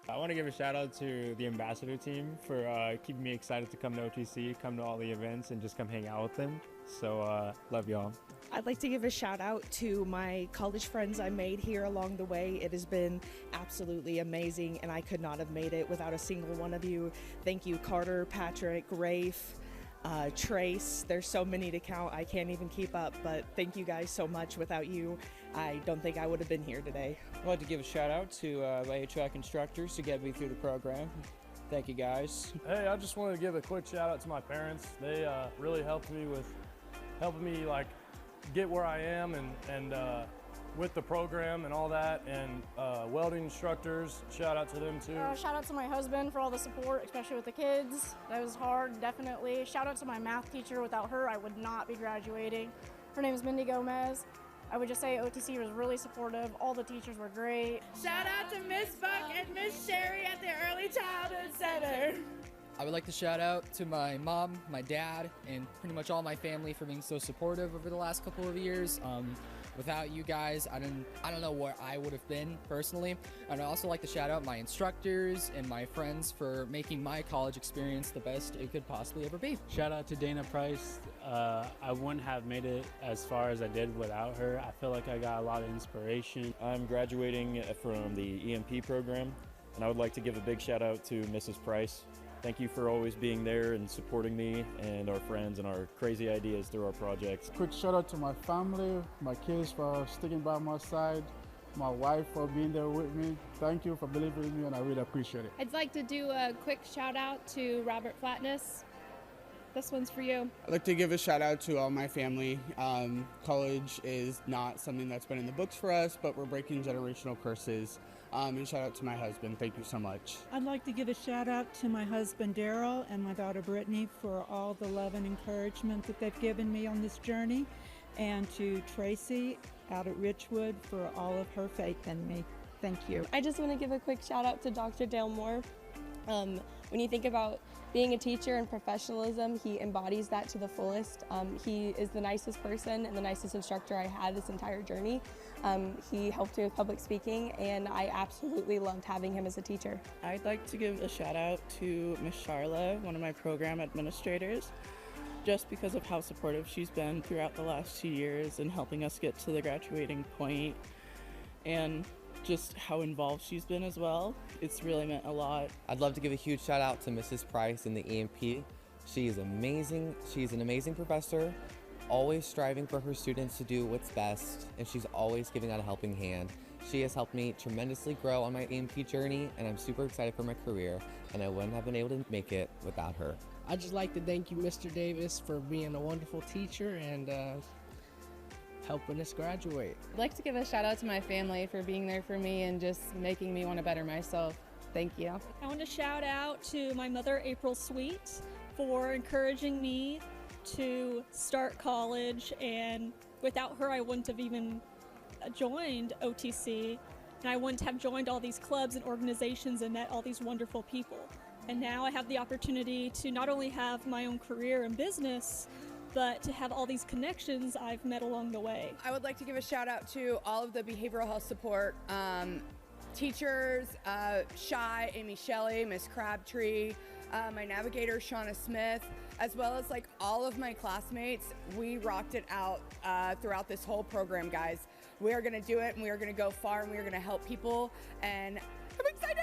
I want to give a shout out to the ambassador team for keeping me excited to come to OTC, come to all the events, and just come hang out with them. So love y'all. I'd like to give a shout out to my college friends I made here along the way. It has been absolutely amazing, and I could not have made it without a single one of you. Thank you, Carter, Patrick, Rafe, Trace. There's so many to count, I can't even keep up, but thank you guys so much. Without you, I don't think I would have been here today. I'd like to give a shout out to my HVAC instructors to get me through the program. Thank you guys. Hey, I just wanted to give a quick shout out to my parents. They really helped me with helping me get where I am and with the program and all that, and welding instructors, shout out to them too. Shout out to my husband for all the support, especially with the kids. That was hard, definitely. Shout out to my math teacher. Without her, I would not be graduating. Her name is Mindy Gomez. I would just say OTC was really supportive. All the teachers were great. Shout out to Miss Buck and Miss Sherry at the Early Childhood Center. I would like to shout out to my mom, my dad, and pretty much all my family for being so supportive over the last couple of years. Without you guys, I don't know where I would have been personally. And I'd also like to shout out my instructors and my friends for making my college experience the best it could possibly ever be. Shout out to Dana Price. I wouldn't have made it as far as I did without her. I feel like I got a lot of inspiration. I'm graduating from the EMP program, and I would like to give a big shout out to Mrs. Price. Thank you for always being there and supporting me and our friends and our crazy ideas through our projects. Quick shout out to my family, my kids for sticking by my side, my wife for being there with me. Thank you for believing in me, and I really appreciate it. I'd like to do a quick shout out to Robert Flatness. This one's for you. I'd like to give a shout out to all my family. College is not something that's been in the books for us, but we're breaking generational curses. And shout out to my husband. Thank you so much. I'd like to give a shout out to my husband Daryl and my daughter Brittany for all the love and encouragement that they've given me on this journey, and to Tracy out at Richwood for all of her faith in me. Thank you. I just want to give a quick shout out to Dr. Dale Moore. When you think about being a teacher and professionalism, he embodies that to the fullest. He is the nicest person and the nicest instructor I had this entire journey. He helped me with public speaking, and I absolutely loved having him as a teacher. I'd like to give a shout out to Miss Charla, one of my program administrators, just because of how supportive she's been throughout the last 2 years and helping us get to the graduating point, and just how involved she's been as well. It's really meant a lot. I'd love to give a huge shout out to Mrs. Price in the EMP. She is amazing. She's an amazing professor, always striving for her students to do what's best, and she's always giving out a helping hand. She has helped me tremendously grow on my EMP journey, and I'm super excited for my career, and I wouldn't have been able to make it without her. I'd just like to thank you, Mr. Davis, for being a wonderful teacher and helping us graduate. I'd like to give a shout out to my family for being there for me and just making me want to better myself. Thank you. I want to shout out to my mother, April Sweet, for encouraging me to start college, and without her I wouldn't have even joined OTC, and I wouldn't have joined all these clubs and organizations and met all these wonderful people. And now I have the opportunity to not only have my own career and business, but to have all these connections I've met along the way. I would like to give a shout out to all of the behavioral health support teachers, Shy, Amy Shelley, Miss Crabtree, my navigator, Shauna Smith, as well as all of my classmates. We rocked it out throughout this whole program, guys. We are gonna do it, and we are gonna go far, and we are gonna help people, and I'm excited!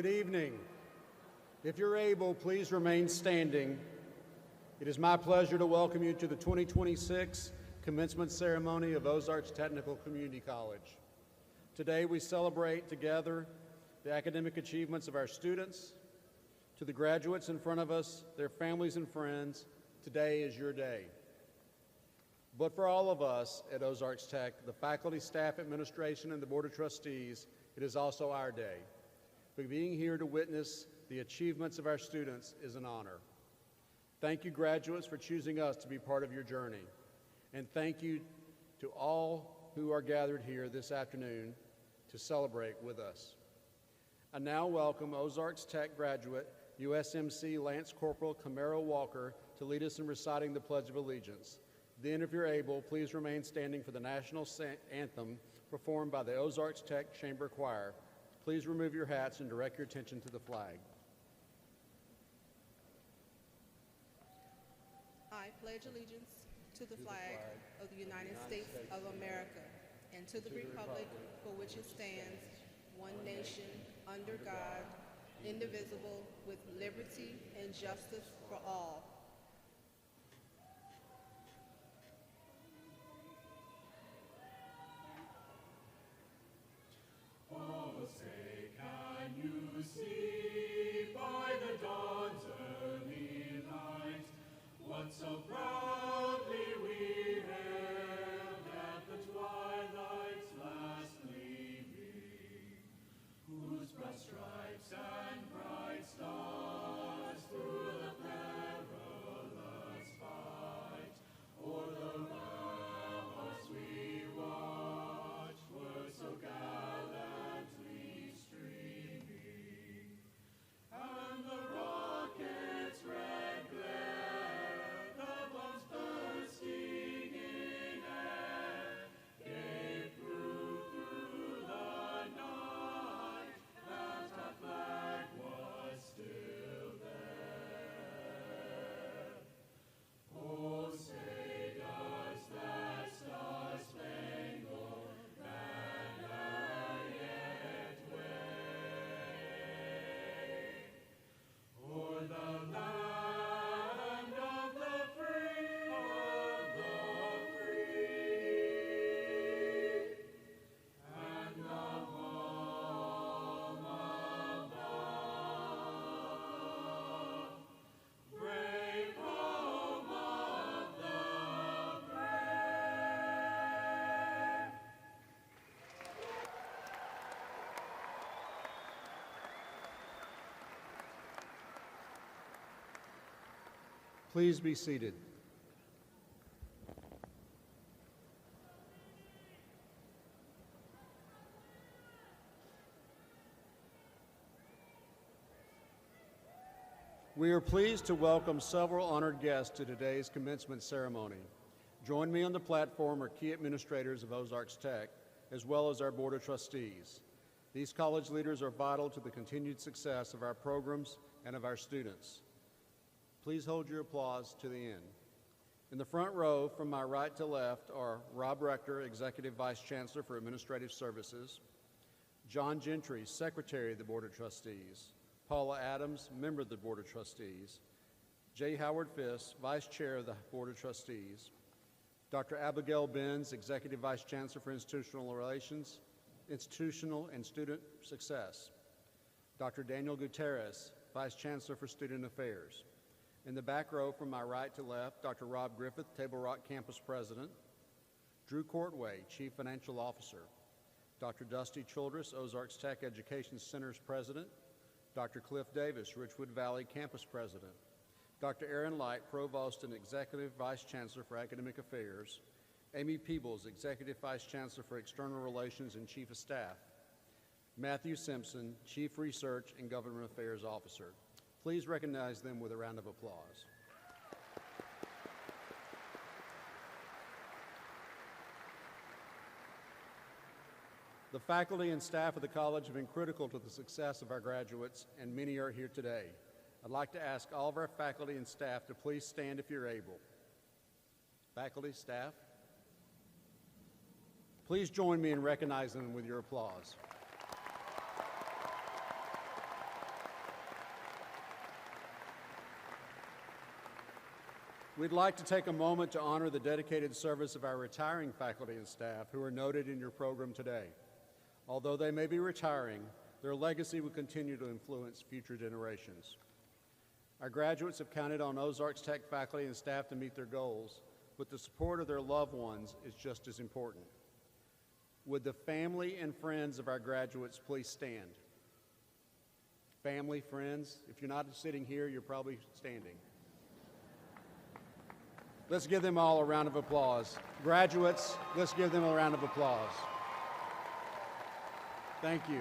Good evening. If you're able, please remain standing. It is my pleasure to welcome you to the 2026 commencement ceremony of Ozarks Technical Community College. Today we celebrate together the academic achievements of our students. To the graduates in front of us, their families and friends, today is your day. But for all of us at Ozarks Tech, the faculty, staff, administration, and the Board of Trustees, it is also our day. But being here to witness the achievements of our students is an honor. Thank you, graduates, for choosing us to be part of your journey. And thank you to all who are gathered here this afternoon to celebrate with us. I now welcome Ozarks Tech graduate, USMC Lance Corporal Camaro Walker, to lead us in reciting the Pledge of Allegiance. Then, if you're able, please remain standing for the national anthem performed by the Ozarks Tech Chamber Choir. Please remove your hats and direct your attention to the flag. I pledge allegiance to the flag of the United States of America and to the republic for which it stands, one nation, under God, indivisible, with liberty and justice for all. Oh, say, can you see by the dawn's early light what so proudly we hailed at the twilight's last gleaming, whose broad stripes and bright stars through the perilous fight o'er the ramparts we watched were so gallantly streaming, and the rocket's red glare, the bombs bursting in air, gave proof through the night that our flag was still there. Oh, say does that star-spangled banner yet wave o'er the land of the free, and the home above, brave home of the brave. Please be seated. We are pleased to welcome several honored guests to today's commencement ceremony. Join me on the platform are key administrators of Ozarks Tech, as well as our Board of Trustees. These college leaders are vital to the continued success of our programs and of our students. Please hold your applause to the end. In the front row, from my right to left, are Rob Rector, Executive Vice Chancellor for Administrative Services, John Gentry, Secretary of the Board of Trustees, Paula Adams, Member of the Board of Trustees, J. Howard Fiss, Vice Chair of the Board of Trustees, Dr. Abigail Benz, Executive Vice Chancellor for Institutional Relations, Institutional and Student Success, Dr. Daniel Gutierrez, Vice Chancellor for Student Affairs. In the back row, from my right to left, Dr. Rob Griffith, Table Rock Campus President, Drew Courtway, Chief Financial Officer, Dr. Dusty Childress, Ozarks Tech Education Center's President, Dr. Cliff Davis, Richwood Valley Campus President, Dr. Aaron Light, Provost and Executive Vice Chancellor for Academic Affairs, Amy Peebles, Executive Vice Chancellor for External Relations and Chief of Staff, Matthew Simpson, Chief Research and Government Affairs Officer. Please recognize them with a round of applause. The faculty and staff of the college have been critical to the success of our graduates, and many are here today. I'd like to ask all of our faculty and staff to please stand if you're able. Faculty, staff, please join me in recognizing them with your applause. We'd like to take a moment to honor the dedicated service of our retiring faculty and staff who are noted in your program today. Although they may be retiring, their legacy will continue to influence future generations. Our graduates have counted on Ozarks Tech faculty and staff to meet their goals, but the support of their loved ones is just as important. Would the family and friends of our graduates please stand? Family, friends, if you're not sitting here, you're probably standing. Let's give them all a round of applause. Graduates, let's give them a round of applause. Thank you.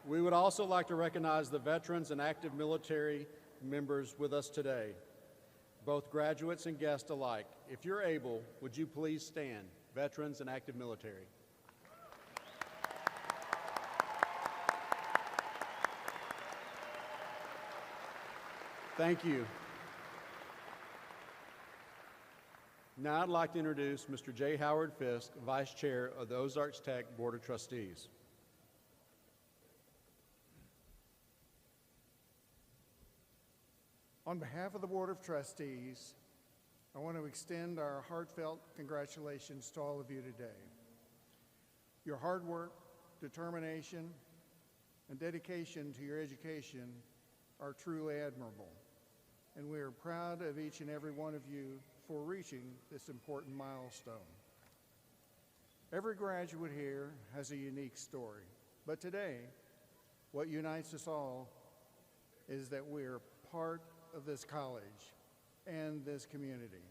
We would also like to recognize the veterans and active military members with us today, both graduates and guests alike. If you're able, would you please stand, veterans and active military? Thank you. Now I'd like to introduce Mr. J. Howard Fisk, Vice Chair of the Ozarks Tech Board of Trustees. On behalf of the Board of Trustees, I want to extend our heartfelt congratulations to all of you today. Your hard work, determination, and dedication to your education are truly admirable, and we are proud of each and every one of you for reaching this important milestone. Every graduate here has a unique story, but today, what unites us all is that we are part of this college and this community.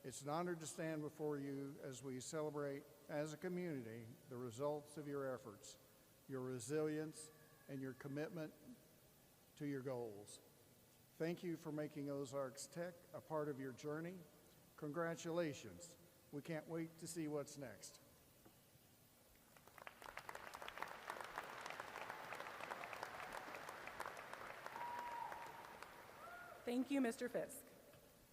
It's an honor to stand before you as we celebrate as a community the results of your efforts, your resilience, and your commitment to your goals. Thank you for making Ozarks Tech a part of your journey. Congratulations. We can't wait to see what's next. Thank you, Mr. Fisk.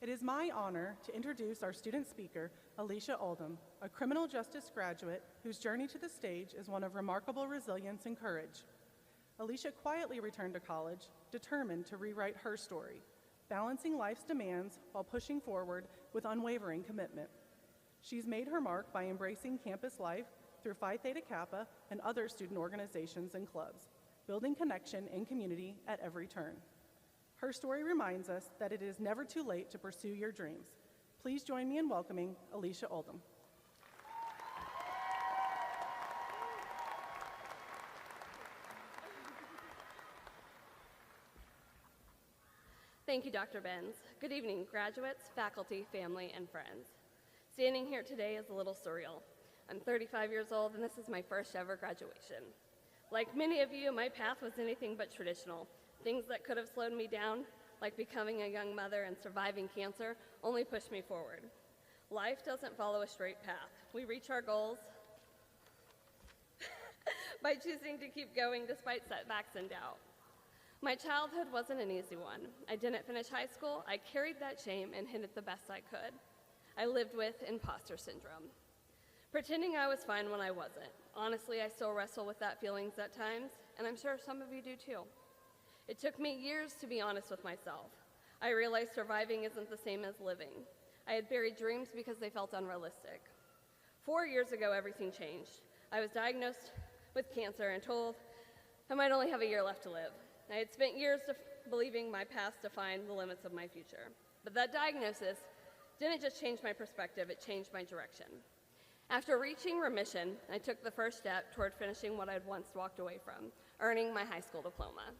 It is my honor to introduce our student speaker, Alicia Oldham, a criminal justice graduate whose journey to the stage is one of remarkable resilience and courage. Alicia quietly returned to college, determined to rewrite her story, balancing life's demands while pushing forward with unwavering commitment. She's made her mark by embracing campus life through Phi Theta Kappa and other student organizations and clubs, building connection and community at every turn. Her story reminds us that it is never too late to pursue your dreams. Please join me in welcoming Alicia Oldham. Thank you, Dr. Benz. Good evening, graduates, faculty, family, and friends. Standing here today is a little surreal. I'm 35 years old, and this is my first ever graduation. Like many of you, my path was anything but traditional. Things that could have slowed me down, like becoming a young mother and surviving cancer, only pushed me forward. Life doesn't follow a straight path. We reach our goals by choosing to keep going despite setbacks and doubt. My childhood wasn't an easy one. I didn't finish high school. I carried that shame and hid it the best I could. I lived with imposter syndrome, pretending I was fine when I wasn't. Honestly, I still wrestle with that feelings at times, and I'm sure some of you do too. It took me years to be honest with myself. I realized surviving isn't the same as living. I had buried dreams because they felt unrealistic. 4 years ago, everything changed. I was diagnosed with cancer and told I might only have a year left to live. I had spent years believing my past defined the limits of my future. But that diagnosis didn't just change my perspective, it changed my direction. After reaching remission, I took the first step toward finishing what I'd once walked away from, earning my high school diploma.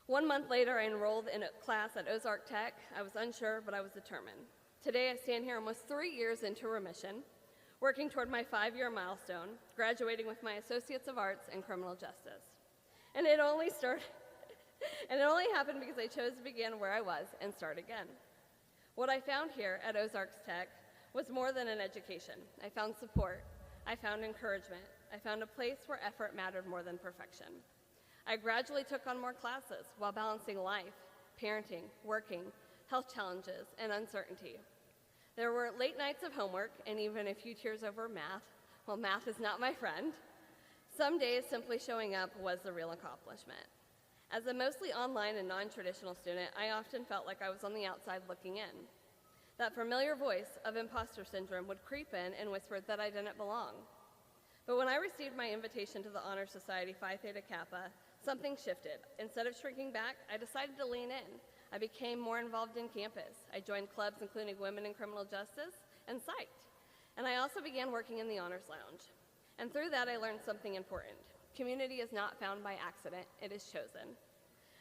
1 month later, I enrolled in a class at Ozarks Tech. I was unsure, but I was determined. Today, I stand here almost 3 years into remission, working toward my 5-year milestone, graduating with my Associates of Arts in Criminal Justice. And it only happened because I chose to begin where I was and start again. What I found here at Ozarks Tech was more than an education. I found support. I found encouragement. I found a place where effort mattered more than perfection. I gradually took on more classes while balancing life, parenting, working, health challenges, and uncertainty. There were late nights of homework and even a few tears over math. Well, math is not my friend. Some days simply showing up was the real accomplishment. As a mostly online and non-traditional student, I often felt like I was on the outside looking in. That familiar voice of imposter syndrome would creep in and whisper that I didn't belong. But when I received my invitation to the Honor Society Phi Theta Kappa, something shifted. Instead of shrinking back, I decided to lean in. I became more involved in campus. I joined clubs including Women in Criminal Justice and Psych. And I also began working in the Honors Lounge. And through that, I learned something important. Community is not found by accident, it is chosen.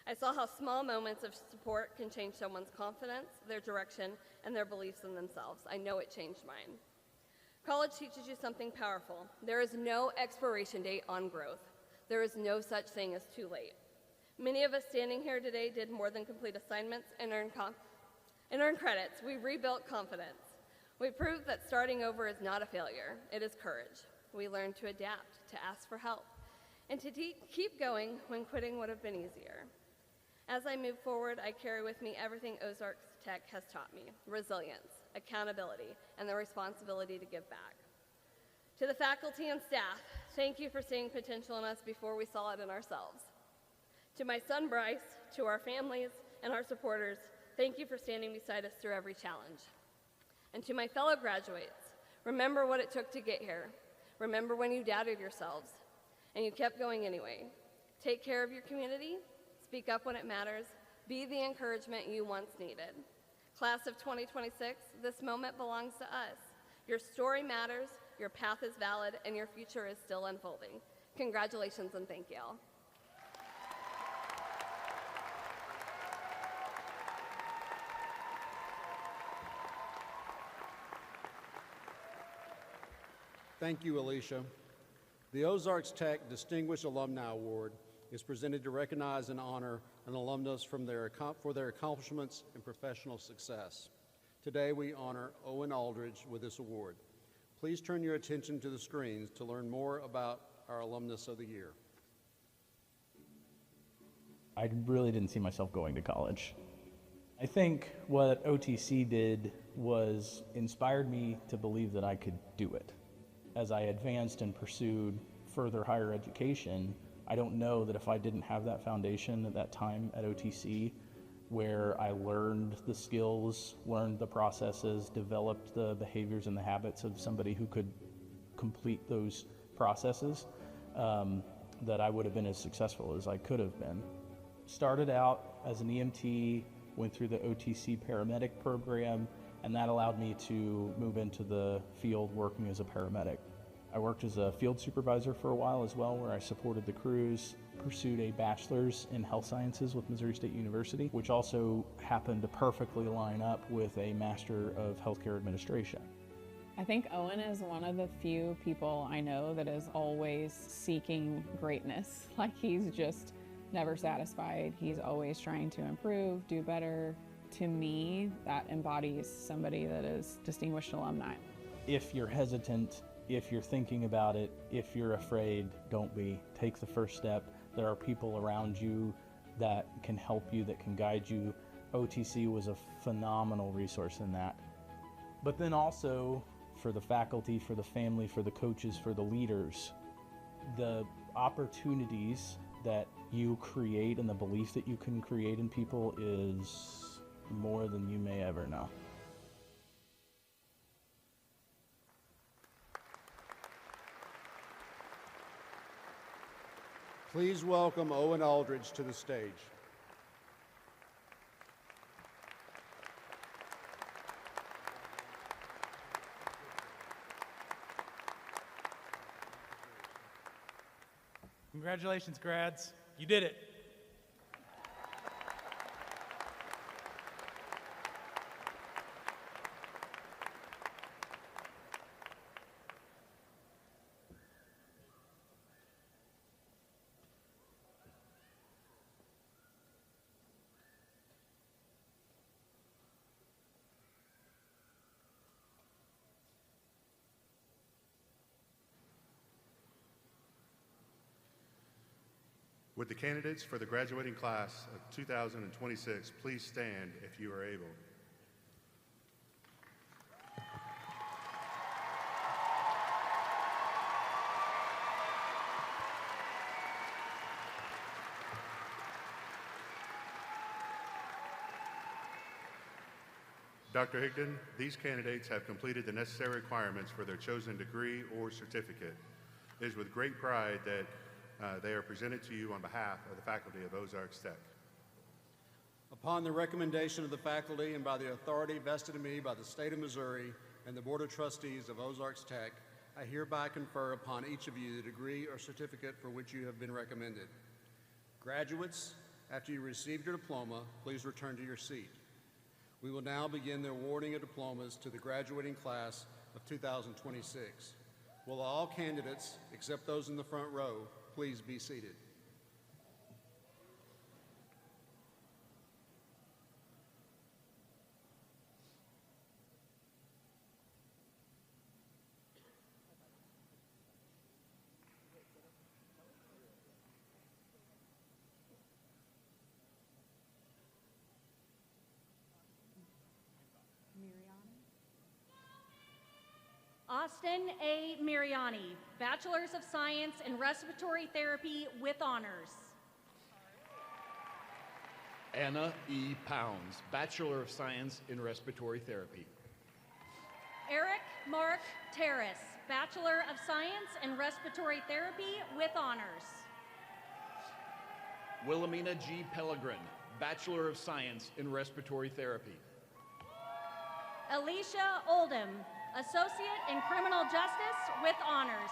I saw how small moments of support can change someone's confidence, their direction, and their beliefs in themselves. I know it changed mine. College teaches you something powerful. There is no expiration date on growth. There is no such thing as too late. Many of us standing here today did more than complete assignments and earn credits. We rebuilt confidence. We proved that starting over is not a failure, it is courage. We learned to adapt, to ask for help, and to keep going when quitting would have been easier. As I move forward, I carry with me everything Ozarks Tech has taught me: resilience, accountability, and the responsibility to give back. To the faculty and staff, thank you for seeing potential in us before we saw it in ourselves. To my son Bryce, to our families and our supporters, thank you for standing beside us through every challenge. And to my fellow graduates, remember what it took to get here. Remember when you doubted yourselves and you kept going anyway. Take care of your community, speak up when it matters, be the encouragement you once needed. Class of 2026, this moment belongs to us. Your story matters, your path is valid, and your future is still unfolding. Congratulations and thank you all. Thank you, Alicia. The Ozarks Tech Distinguished Alumni Award is presented to recognize and honor an alumnus for their accomplishments and professional success. Today, we honor Owen Aldridge with this award. Please turn your attention to the screens to learn more about our Alumnus of the Year. I really didn't see myself going to college. I think what OTC did was inspired me to believe that I could do it. As I advanced and pursued further higher education, I don't know that if I didn't have that foundation at that time at OTC, where I learned the skills, learned the processes, developed the behaviors and the habits of somebody who could complete those processes, that I would have been as successful as I could have been. Started out as an EMT, went through the OTC paramedic program, and that allowed me to move into the field working as a paramedic. I worked as a field supervisor for a while as well, where I supported the crews, pursued a bachelor's in health sciences with Missouri State University, which also happened to perfectly line up with a Master of Healthcare Administration. I think Owen is one of the few people I know that is always seeking greatness. Like, he's just never satisfied. He's always trying to improve, do better. To me, that embodies somebody that is distinguished alumni. If you're hesitant, if you're thinking about it, if you're afraid, don't be. Take the first step. There are people around you that can help you, that can guide you. OTC was a phenomenal resource in that. But then also, for the faculty, for the family, for the coaches, for the leaders, the opportunities that you create and the belief that you can create in people is more than you may ever know. Please welcome Owen Aldridge to the stage. Congratulations, grads. You did it. Would the candidates for the graduating class of 2026 please stand if you are able? Dr. Higdon, these candidates have completed the necessary requirements for their chosen degree or certificate. It is with great pride that they are presented to you on behalf of the faculty of Ozarks Tech. Upon the recommendation of the faculty and by the authority vested in me by the State of Missouri and the Board of Trustees of Ozarks Tech, I hereby confer upon each of you the degree or certificate for which you have been recommended. Graduates, after you receive your diploma, please return to your seat. We will now begin the awarding of diplomas to the graduating class of 2026. Will all candidates, except those in the front row, please be seated. Austin A. Miriani, Bachelor's of Science in Respiratory Therapy with honors. Anna E. Pounds, Bachelor of Science in Respiratory Therapy. Eric Mark Terrace, Bachelor of Science in Respiratory Therapy with honors. Wilhelmina G. Pellegrin, Bachelor of Science in Respiratory Therapy. Alicia Oldham, Associate in Criminal Justice with honors.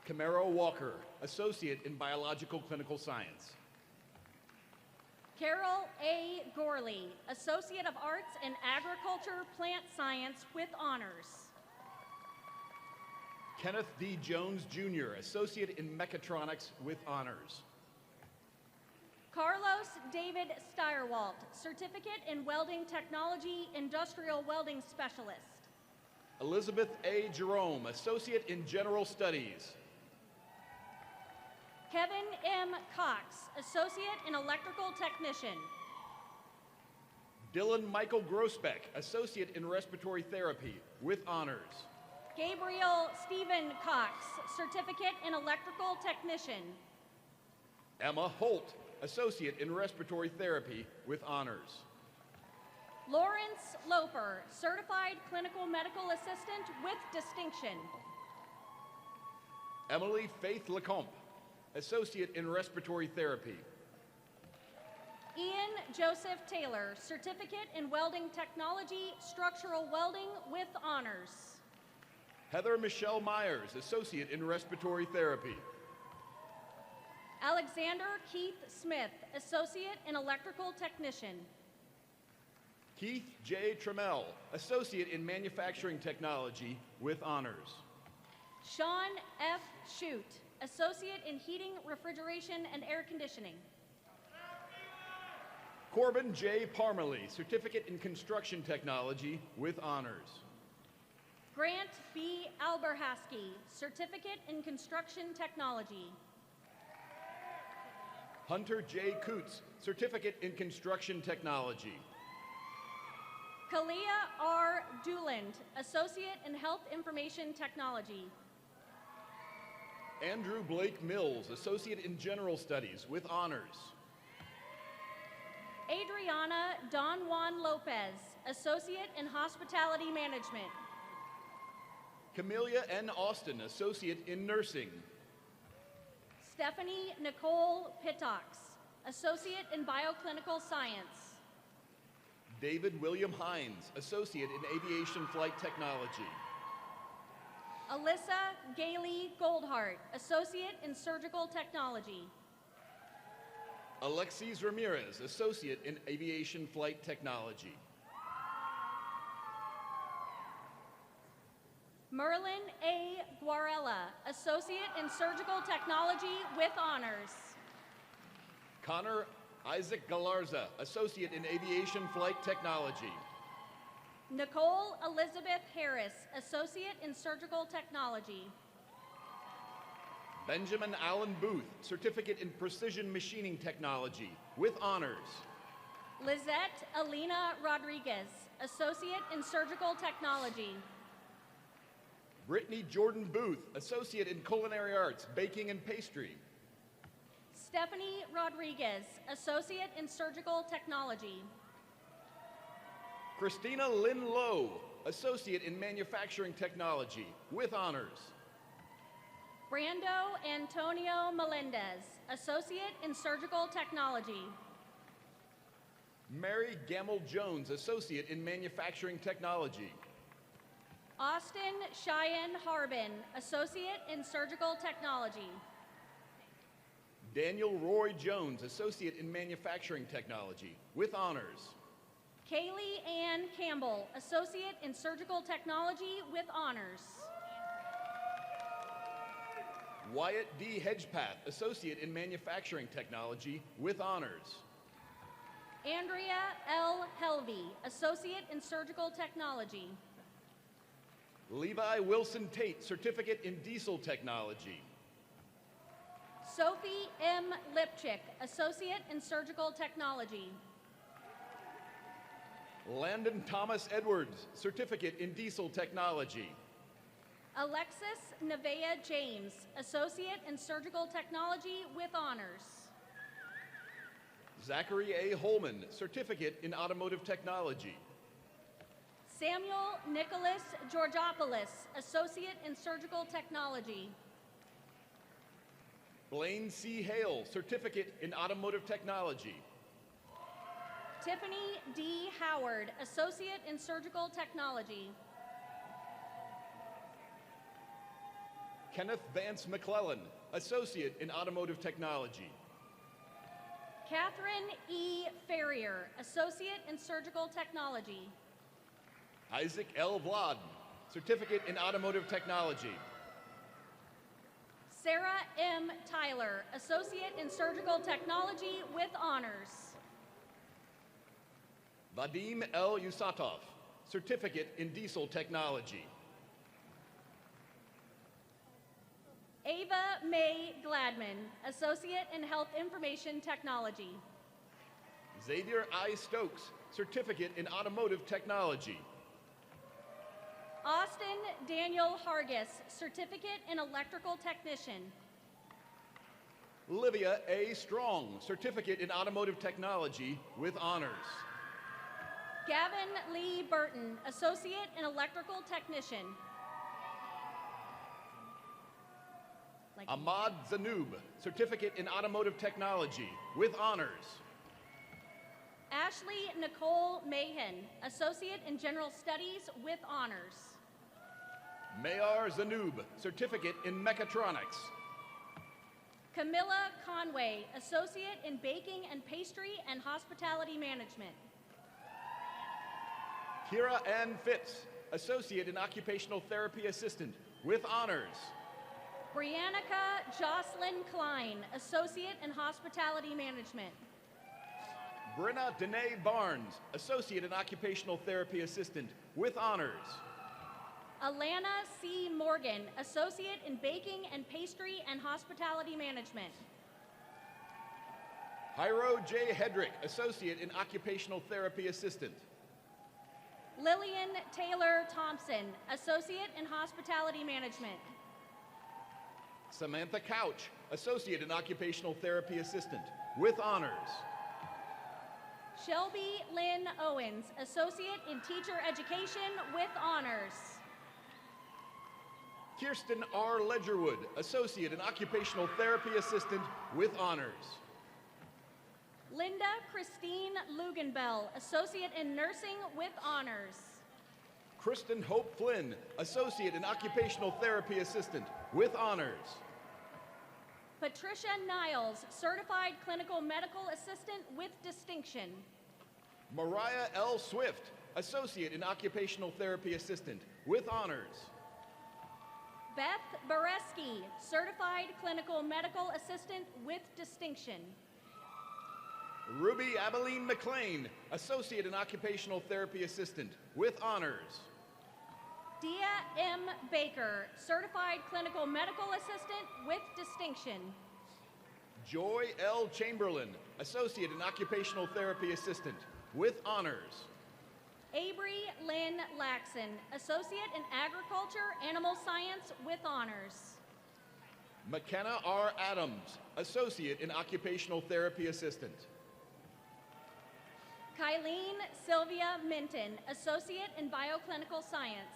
Camaro Walker, Associate in Biological Clinical Science. Carol A. Gorley, Associate of Arts in Agriculture Plant Science with honors. Kenneth D. Jones, Jr., Associate in Mechatronics with honors. Carlos David Steyerwalt, Certificate in Welding Technology, Industrial Welding Specialist. Elizabeth A. Jerome, Associate in General Studies. Kevin M. Cox, Associate in Electrical Technician. Dylan Michael Grosbeck, Associate in Respiratory Therapy with honors. Gabriel Stephen Cox, Certificate in Electrical Technician. Emma Holt, Associate in Respiratory Therapy with honors. Lawrence Loper, Certified Clinical Medical Assistant with distinction. Emily Faith Lecomte, Associate in Respiratory Therapy. Ian Joseph Taylor, Certificate in Welding Technology, Structural Welding with honors. Heather Michelle Myers, Associate in Respiratory Therapy. Alexander Keith Smith, Associate in Electrical Technician. Keith J. Trammell, Associate in Manufacturing Technology with honors. Sean F. Shute, Associate in Heating, Refrigeration, and Air Conditioning. Corbin J. Parmalee, Certificate in Construction Technology with honors. Grant B. Alberhaski, Certificate in Construction Technology. Hunter J. Coots, Certificate in Construction Technology. Kalia R. Dooland, Associate in Health Information Technology. Andrew Blake Mills, Associate in General Studies with honors. Adriana Don Juan Lopez, Associate in Hospitality Management. Camelia N. Austin, Associate in Nursing. Stephanie Nicole Pittox, Associate in Bioclinical Science. David William Hines, Associate in Aviation Flight Technology. Alyssa Gailey Goldhart, Associate in Surgical Technology. Alexis Ramirez, Associate in Aviation Flight Technology. Merlin A. Guarella, Associate in Surgical Technology with honors. Connor Isaac Galarza, Associate in Aviation Flight Technology. Nicole Elizabeth Harris, Associate in Surgical Technology. Benjamin Allen Booth, Certificate in Precision Machining Technology with honors. Lizette Alina Rodriguez, Associate in Surgical Technology. Brittany Jordan Booth, Associate in Culinary Arts, Baking and Pastry. Stephanie Rodriguez, Associate in Surgical Technology. Christina Lynn Lowe, Associate in Manufacturing Technology, with honors. Brando Antonio Melendez, Associate in Surgical Technology. Mary Gamble Jones, Associate in Manufacturing Technology. Austin Cheyenne Harbin, Associate in Surgical Technology. Daniel Roy Jones, Associate in Manufacturing Technology, with honors. Kaylee Ann Campbell, Associate in Surgical Technology, with honors. Wyatt D. Hedgepath, Associate in Manufacturing Technology, with honors. Andrea L. Helvey, Associate in Surgical Technology. Levi Wilson Tate, Certificate in Diesel Technology. Sophie M. Lipchick, Associate in Surgical Technology. Landon Thomas Edwards, Certificate in Diesel Technology. Alexis Nevaeh James, Associate in Surgical Technology, with honors. Zachary A. Holman, Certificate in Automotive Technology. Samuel Nicholas Georgopoulos, Associate in Surgical Technology. Blaine C. Hale, Certificate in Automotive Technology. Tiffany D. Howard, Associate in Surgical Technology. Kenneth Vance McClellan, Associate in Automotive Technology. Catherine E. Ferrier, Associate in Surgical Technology. Isaac L. Vlad, Certificate in Automotive Technology. Sarah M. Tyler, Associate in Surgical Technology, with honors. Vadim L. Yusatov, Certificate in Diesel Technology. Ava May Gladman, Associate in Health Information Technology. Xavier I. Stokes, Certificate in Automotive Technology. Austin Daniel Hargis, Certificate in Electrical Technician. Livia A. Strong, Certificate in Automotive Technology, with honors. Gavin Lee Burton, Associate in Electrical Technician. Ahmad Zanoob, Certificate in Automotive Technology, with honors. Ashley Nicole Mahan, Associate in General Studies, with honors. Mayar Zanoob, Certificate in Mechatronics. Camilla Conway, Associate in Baking and Pastry and Hospitality Management. Kira Ann Fitz, Associate in Occupational Therapy Assistant, with honors. Briannica Jocelyn Klein, Associate in Hospitality Management. Brenna Danae Barnes, Associate in Occupational Therapy Assistant, with honors. Alana C. Morgan, Associate in Baking and Pastry and Hospitality Management. Hyro J. Hedrick, Associate in Occupational Therapy Assistant. Lillian Taylor Thompson, Associate in Hospitality Management. Samantha Couch, Associate in Occupational Therapy Assistant, with honors. Shelby Lynn Owens, Associate in Teacher Education, with honors. Kirsten R. Ledgerwood, Associate in Occupational Therapy Assistant, with honors. Linda Christine Lugenbell, Associate in Nursing, with honors. Kristen Hope Flynn, Associate in Occupational Therapy Assistant, with honors. Patricia Niles, Certified Clinical Medical Assistant, with distinction. Mariah L. Swift, Associate in Occupational Therapy Assistant, with honors. Beth Bareski, Certified Clinical Medical Assistant, with distinction. Ruby Abilene McLean, Associate in Occupational Therapy Assistant, with honors. Dia M. Baker, Certified Clinical Medical Assistant, with distinction. Joy L. Chamberlain, Associate in Occupational Therapy Assistant, with honors. Avery Lynn Laxon, Associate in Agriculture, Animal Science, with honors. McKenna R. Adams, Associate in Occupational Therapy Assistant. Kylene Sylvia Minton, Associate in Bioclinical Science.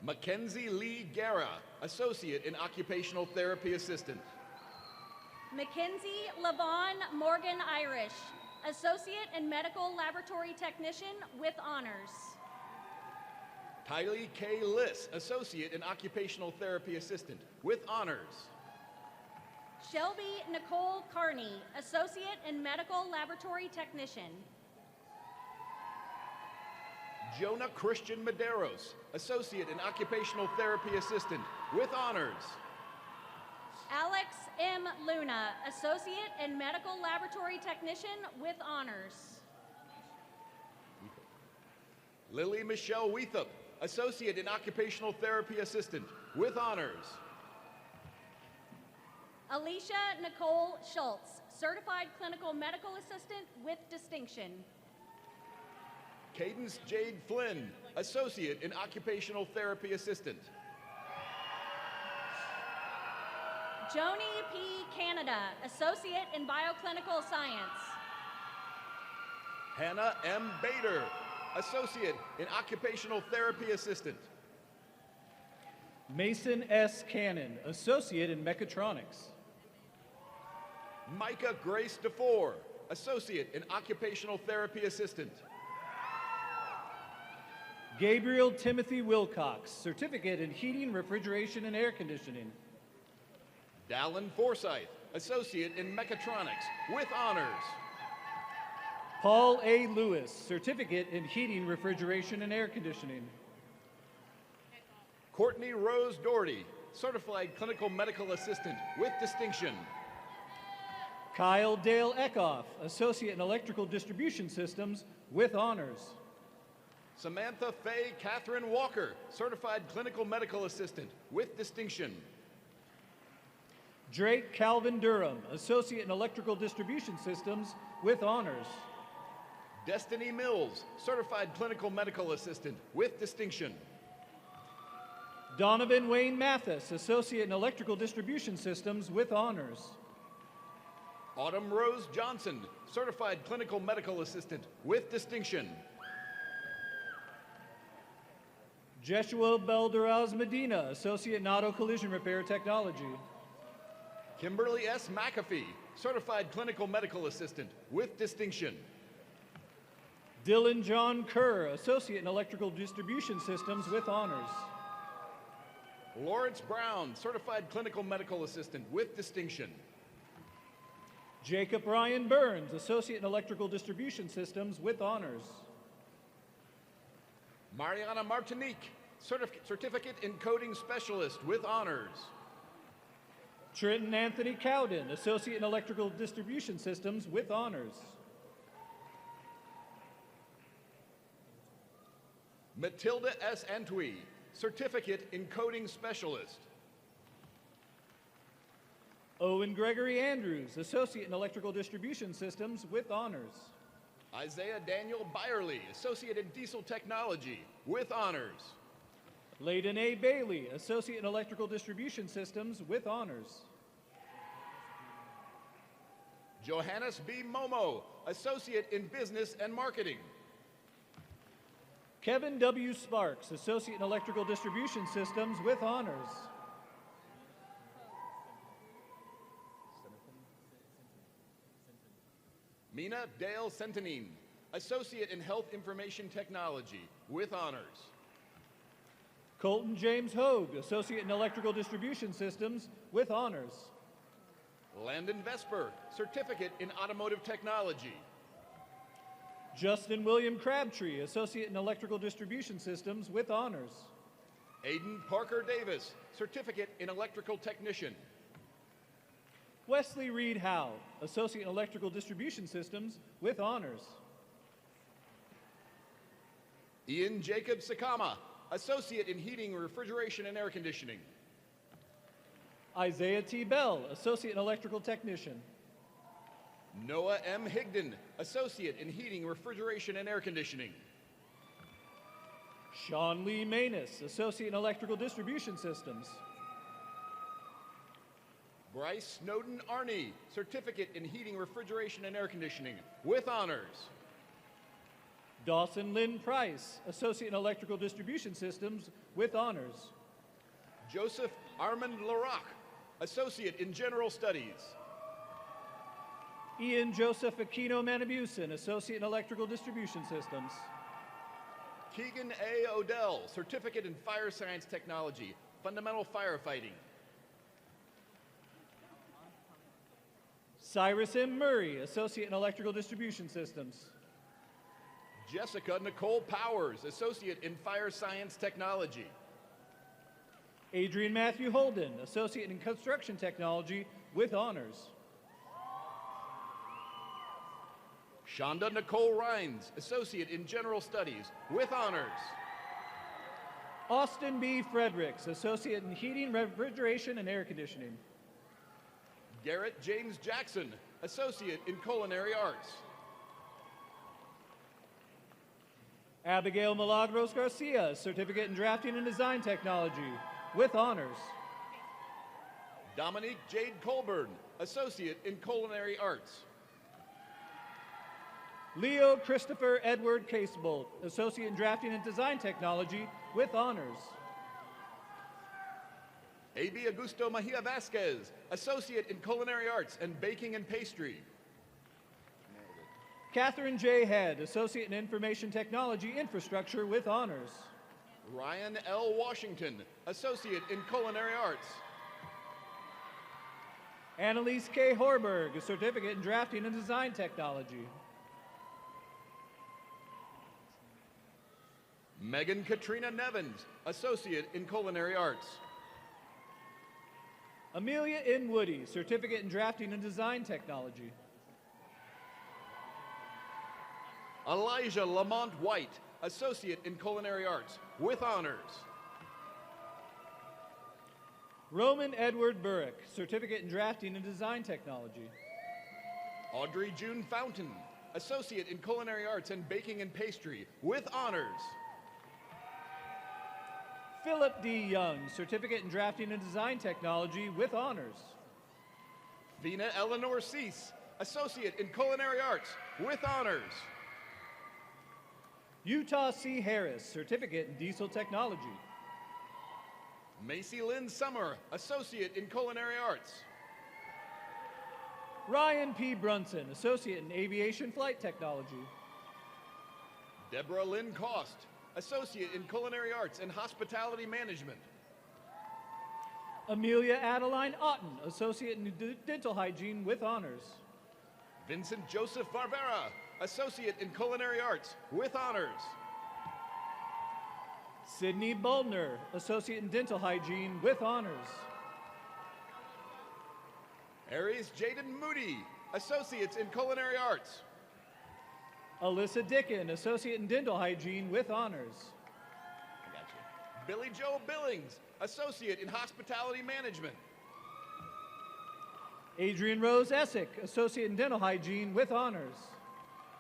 Mackenzie Lee Guerra, Associate in Occupational Therapy Assistant. Mackenzie Lavon Morgan Irish, Associate and Medical Laboratory Technician with honors. Tylee K. Liss, Associate in Occupational Therapy Assistant with honors. Shelby Nicole Carney, Associate and Medical Laboratory Technician. Jonah Christian Medeiros, Associate in Occupational Therapy Assistant with honors. Alex M. Luna, Associate and Medical Laboratory Technician with honors. Lily Michelle Weethup, Associate in Occupational Therapy Assistant with honors. Alicia Nicole Schultz, Certified Clinical Medical Assistant with distinction. Cadence Jade Flynn, Associate in Occupational Therapy Assistant. Joni P. Canada, Associate in Bioclinical Science. Hannah M. Bader, Associate in Occupational Therapy Assistant. Mason S. Cannon, Associate in Mechatronics. Micah Grace DeFore, Associate in Occupational Therapy Assistant. Gabriel Timothy Wilcox, Certificate in Heating, Refrigeration, and Air Conditioning. Dallin Forsyth, Associate in Mechatronics with honors. Paul A. Lewis, Certificate in Heating, Refrigeration, and Air Conditioning. Courtney Rose Doherty, Certified Clinical Medical Assistant with distinction. Kyle Dale Eckhoff, Associate in Electrical Distribution Systems with honors. Samantha Faye Catherine Walker, Certified Clinical Medical Assistant with distinction. Drake Calvin Durham, Associate in Electrical Distribution Systems with honors. Destiny Mills, Certified Clinical Medical Assistant with distinction. Donovan Wayne Mathis, Associate in Electrical Distribution Systems with honors. Autumn Rose Johnson, Certified Clinical Medical Assistant with distinction. Jeshua Belderaz Medina, Associate in Auto Collision Repair Technology. Kimberly S. McAfee, Certified Clinical Medical Assistant with distinction. Dylan John Kerr, Associate in Electrical Distribution Systems with honors. Lawrence Brown, Certified Clinical Medical Assistant with distinction. Jacob Ryan Burns, Associate in Electrical Distribution Systems with honors. Mariana Martinique, Certificate in Coding Specialist with honors. Trenton Anthony Cowden, Associate in Electrical Distribution Systems with honors. Matilda S. Antwi, Certificate in Coding Specialist. Owen Gregory Andrews, Associate in Electrical Distribution Systems with honors. Isaiah Daniel Byerly, Associate in Diesel Technology with honors. Layden A. Bailey, Associate in Electrical Distribution Systems with honors. Johannes B. Momo, Associate in Business and Marketing. Kevin W. Sparks, Associate in Electrical Distribution Systems with honors. Mina Dale Centanine, Associate in Health Information Technology with honors. Colton James Hogue, Associate in Electrical Distribution Systems with honors. Landon Vesper, Certificate in Automotive Technology. Justin William Crabtree, Associate in Electrical Distribution Systems with honors. Aiden Parker Davis, Certificate in Electrical Technician. Wesley Reed Howe, Associate in Electrical Distribution Systems with honors. Ian Jacob Sakama, Associate in Heating, Refrigeration, and Air Conditioning. Isaiah T. Bell, Associate in Electrical Technician. Noah M. Higdon, Associate in Heating, Refrigeration, and Air Conditioning. Sean Lee Manus, Associate in Electrical Distribution Systems. Bryce Snowden Arney, Certificate in Heating, Refrigeration, and Air Conditioning, with honors. Dawson Lynn Price, Associate in Electrical Distribution Systems, with honors. Joseph Armand Larock, Associate in General Studies. Ian Joseph Aquino Manabusin, Associate in Electrical Distribution Systems. Keegan A. Odell, Certificate in Fire Science Technology, Fundamental Firefighting. Cyrus M. Murray, Associate in Electrical Distribution Systems. Jessica Nicole Powers, Associate in Fire Science Technology. Adrian Matthew Holden, Associate in Construction Technology, with honors. Shonda Nicole Rhines, Associate in General Studies, with honors. Austin B. Fredericks, Associate in Heating, Refrigeration, and Air Conditioning. Garrett James Jackson, Associate in Culinary Arts. Abigail Milagros Garcia, Certificate in Drafting and Design Technology, with honors. Dominique Jade Colburn, Associate in Culinary Arts. Leo Christopher Edward Casebolt, Associate in Drafting and Design Technology, with honors. A.B. Augusto Mejia Vasquez, Associate in Culinary Arts and Baking and Pastry. Catherine J. Head, Associate in Information Technology Infrastructure, with honors. Ryan L. Washington, Associate in Culinary Arts. Annalise K. Horberg, a Certificate in Drafting and Design Technology. Megan Katrina Nevins, Associate in Culinary Arts. Amelia N. Woody, Certificate in Drafting and Design Technology. Elijah Lamont White, Associate in Culinary Arts, with honors. Roman Edward Burrick, Certificate in Drafting and Design Technology. Audrey June Fountain, Associate in Culinary Arts and Baking and Pastry, with honors. Philip D. Young, Certificate in Drafting and Design Technology, with honors. Vina Eleanor Cease, Associate in Culinary Arts, with honors. Utah C. Harris, Certificate in Diesel Technology. Macy Lynn Summer, Associate in Culinary Arts. Ryan P. Brunson, Associate in Aviation Flight Technology. Deborah Lynn Cost, Associate in Culinary Arts and Hospitality Management. Amelia Adeline Otten, Associate in Dental Hygiene, with honors. Vincent Joseph Barbera, Associate in Culinary Arts, with honors. Sydney Buldner, Associate in Dental Hygiene, with honors. Aries Jaden Moody, Associates in Culinary Arts. Alyssa Dickin, Associate in Dental Hygiene, with honors. Billy Joe Billings, Associate in Hospitality Management. Adrian Rose Essick, Associate in Dental Hygiene, with honors.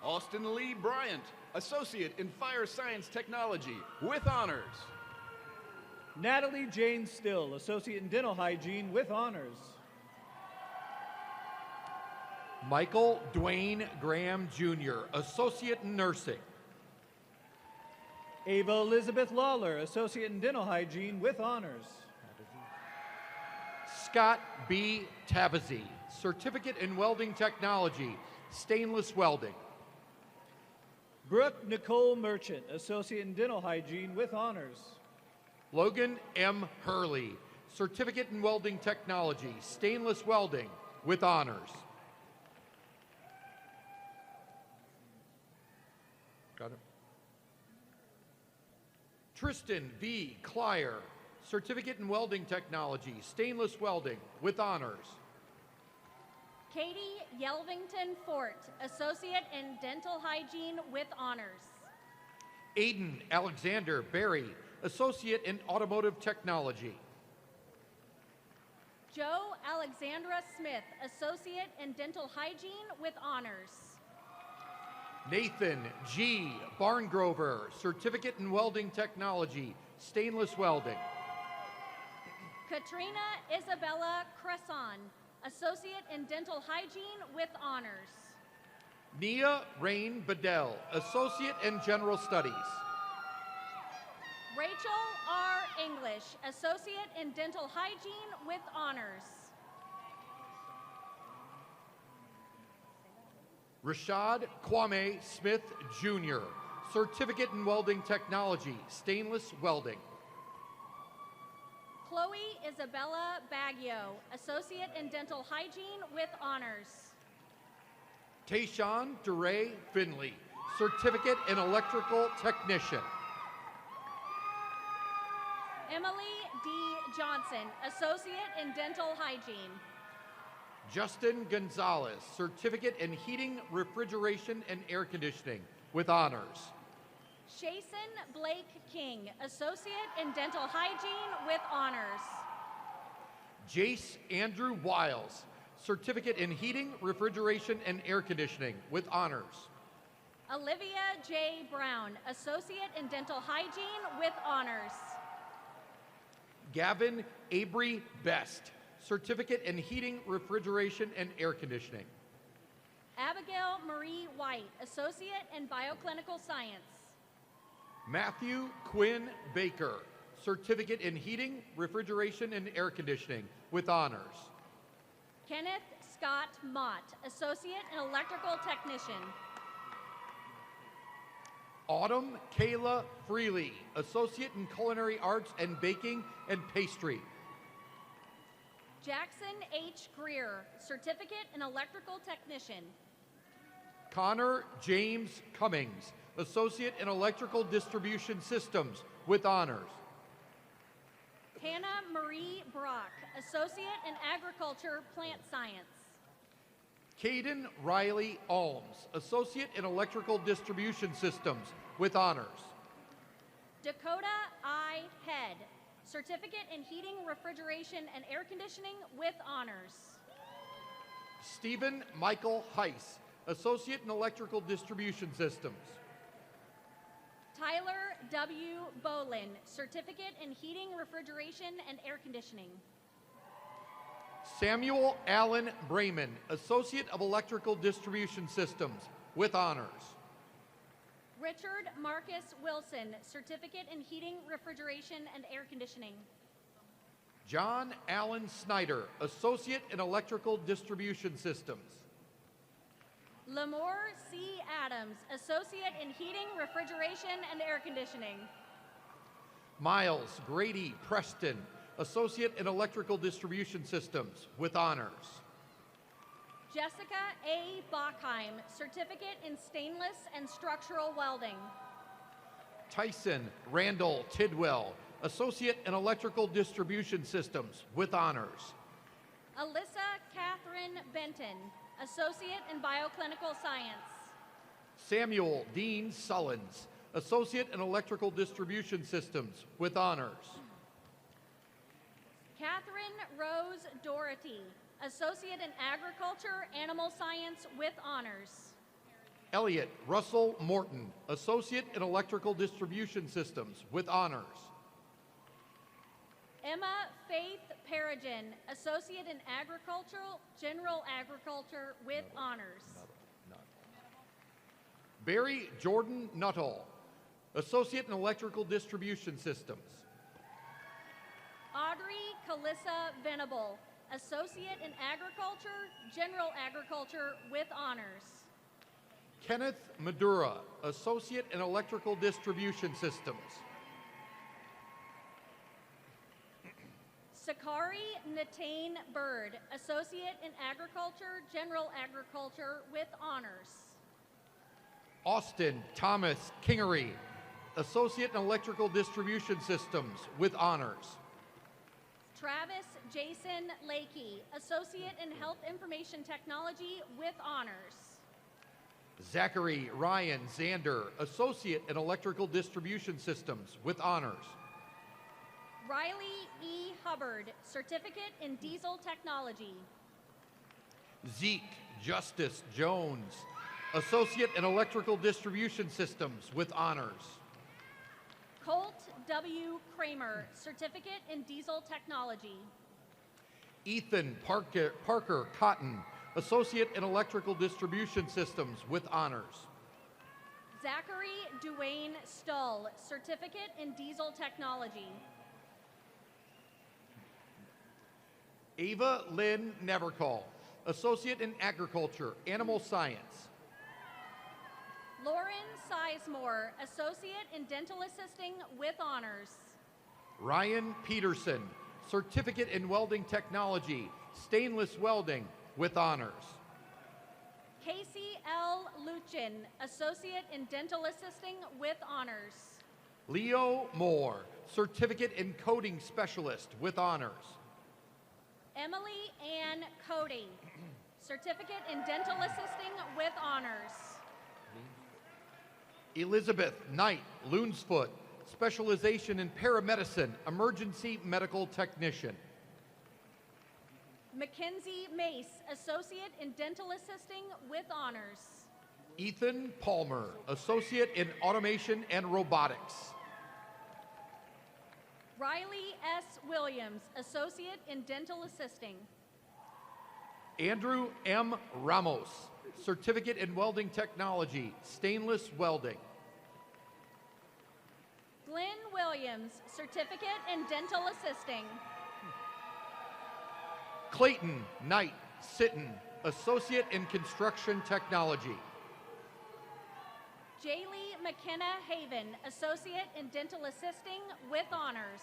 Austin Lee Bryant, Associate in Fire Science Technology, with honors. Natalie Jane Still, Associate in Dental Hygiene, with honors. Michael Dwayne Graham Jr., Associate in Nursing. Ava Elizabeth Lawler, Associate in Dental Hygiene, with honors. Scott B. Tavazzi, Certificate in Welding Technology, Stainless Welding. Brooke Nicole Merchant, Associate in Dental Hygiene, with honors. Logan M. Hurley, Certificate in Welding Technology, Stainless Welding, with honors. Got it. Tristan V. Clyer, Certificate in Welding Technology, Stainless Welding, with honors. Katie Yelvington Fort, Associate in Dental Hygiene, with honors. Aiden Alexander Berry, Associate in Automotive Technology. Joe Alexandra Smith, Associate in Dental Hygiene, with honors. Nathan G. Barngrover, Certificate in Welding Technology, Stainless Welding. Katrina Isabella Cresson, Associate in Dental Hygiene with honors. Nia Rain Bedell, Associate in General Studies. Rachel R. English, Associate in Dental Hygiene with honors. Rashad Kwame Smith, Jr., Certificate in Welding Technology, Stainless Welding. Chloe Isabella Baggio, Associate in Dental Hygiene with honors. Tayshawn DeRay Finley, Certificate in Electrical Technician. Emily D. Johnson, Associate in Dental Hygiene. Justin Gonzalez, Certificate in Heating, Refrigeration, and Air Conditioning with honors. Shason Blake King, Associate in Dental Hygiene with honors. Jace Andrew Wiles, Certificate in Heating, Refrigeration, and Air Conditioning with honors. Olivia J. Brown, Associate in Dental Hygiene with honors. Gavin Abry Best, Certificate in Heating, Refrigeration, and Air Conditioning. Abigail Marie White, Associate in Bioclinical Science. Matthew Quinn Baker, Certificate in Heating, Refrigeration, and Air Conditioning with honors. Kenneth Scott Mott, Associate in Electrical Technician. Autumn Kayla Freely, Associate in Culinary Arts and Baking and Pastry. Jackson H. Greer, Certificate in Electrical Technician. Connor James Cummings, Associate in Electrical Distribution Systems with honors. Hannah Marie Brock, Associate in Agriculture Plant Science. Caden Riley Alms, Associate in Electrical Distribution Systems with honors. Dakota I. Head, Certificate in Heating, Refrigeration, and Air Conditioning with honors. Stephen Michael Heiss, Associate in Electrical Distribution Systems. Tyler W. Bolin, Certificate in Heating, Refrigeration, and Air Conditioning. Samuel Allen Brayman, Associate of Electrical Distribution Systems with honors. Richard Marcus Wilson, Certificate in Heating, Refrigeration, and Air Conditioning. John Allen Snyder, Associate in Electrical Distribution Systems. Lamore C. Adams, Associate in Heating, Refrigeration, and Air Conditioning. Miles Grady Preston, Associate in Electrical Distribution Systems with honors. Jessica A. Bachheim, Certificate in Stainless and Structural Welding. Tyson Randall Tidwell, Associate in Electrical Distribution Systems with honors. Alyssa Catherine Benton, Associate in Bioclinical Science. Samuel Dean Sullins, Associate in Electrical Distribution Systems with honors. Catherine Rose Doherty, Associate in Agriculture, Animal Science with honors. Elliot Russell Morton, Associate in Electrical Distribution Systems with honors. Emma Faith Perigin, Associate in Agricultural, General Agriculture with honors. Barry Jordan Nuttall, Associate in Electrical Distribution Systems. Audrey Calissa Venable, Associate in Agriculture, General Agriculture with honors. Kenneth Madura, Associate in Electrical Distribution Systems. Sakari Natane Bird, Associate in Agriculture, General Agriculture with honors. Austin Thomas Kingery, Associate in Electrical Distribution Systems with honors. Travis Jason Lakey, Associate in Health Information Technology with honors. Zachary Ryan Zander, Associate in Electrical Distribution Systems with honors. Riley E. Hubbard, Certificate in Diesel Technology. Zeke Justice Jones, Associate in Electrical Distribution Systems with honors. Colt W. Kramer, Certificate in Diesel Technology. Ethan Parker Cotton, Associate in Electrical Distribution Systems with honors. Zachary Duane Stull, Certificate in Diesel Technology. Ava Lynn Nevercall, Associate in Agriculture, Animal Science. Lauren Sizemore, Associate in Dental Assisting with honors. Ryan Peterson, Certificate in Welding Technology, Stainless Welding with honors. Casey L. Luchin, Associate in Dental Assisting with honors. Leo Moore, Certificate in Coding Specialist with honors. Emily Ann Cody, Certificate in Dental Assisting with honors. Elizabeth Knight Loonsfoot, Specialization in Paramedicine, Emergency Medical Technician. Mackenzie Mace, Associate in Dental Assisting with honors. Ethan Palmer, Associate in Automation and Robotics. Riley S. Williams, Associate in Dental Assisting. Andrew M. Ramos, Certificate in Welding Technology, Stainless Welding. Glenn Williams, Certificate in Dental Assisting. Clayton Knight Sitton, Associate in Construction Technology. Jaylee McKenna Haven, Associate in Dental Assisting with honors.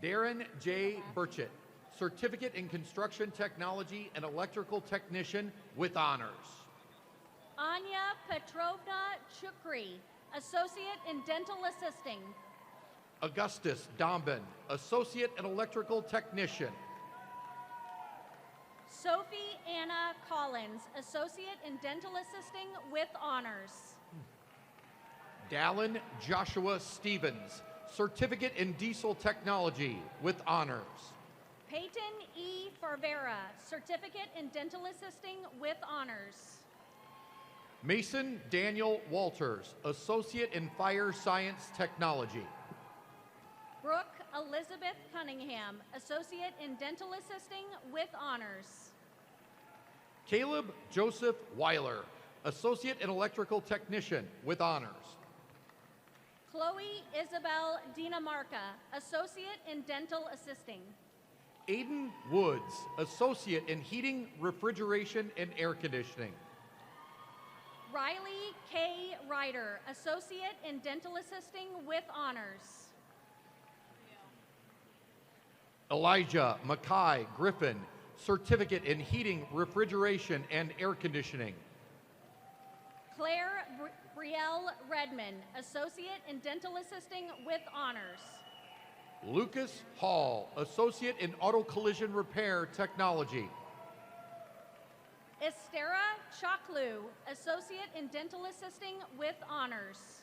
Darren J. Burchett, Certificate in Construction Technology and Electrical Technician with honors. Anya Petrovna Chukri, Associate in Dental Assisting. Augustus Dombin, Associate and Electrical Technician. Sophie Anna Collins, Associate in Dental Assisting with honors. Dallin Joshua Stevens, Certificate in Diesel Technology with honors. Peyton E. Farvera, Certificate in Dental Assisting with honors. Mason Daniel Walters, Associate in Fire Science Technology. Brooke Elizabeth Cunningham, Associate in Dental Assisting with honors. Caleb Joseph Weiler, Associate in Electrical Technician with honors. Chloe Isabel Dinamarca, Associate in Dental Assisting. Aiden Woods, Associate in Heating, Refrigeration, and Air Conditioning. Riley K. Ryder, Associate in Dental Assisting with honors. Elijah Mackay Griffin, Certificate in Heating, Refrigeration, and Air Conditioning. Claire Brielle Redman, Associate in Dental Assisting with honors. Lucas Hall, Associate in Auto Collision Repair Technology. Estera Chaklu, Associate in Dental Assisting with honors.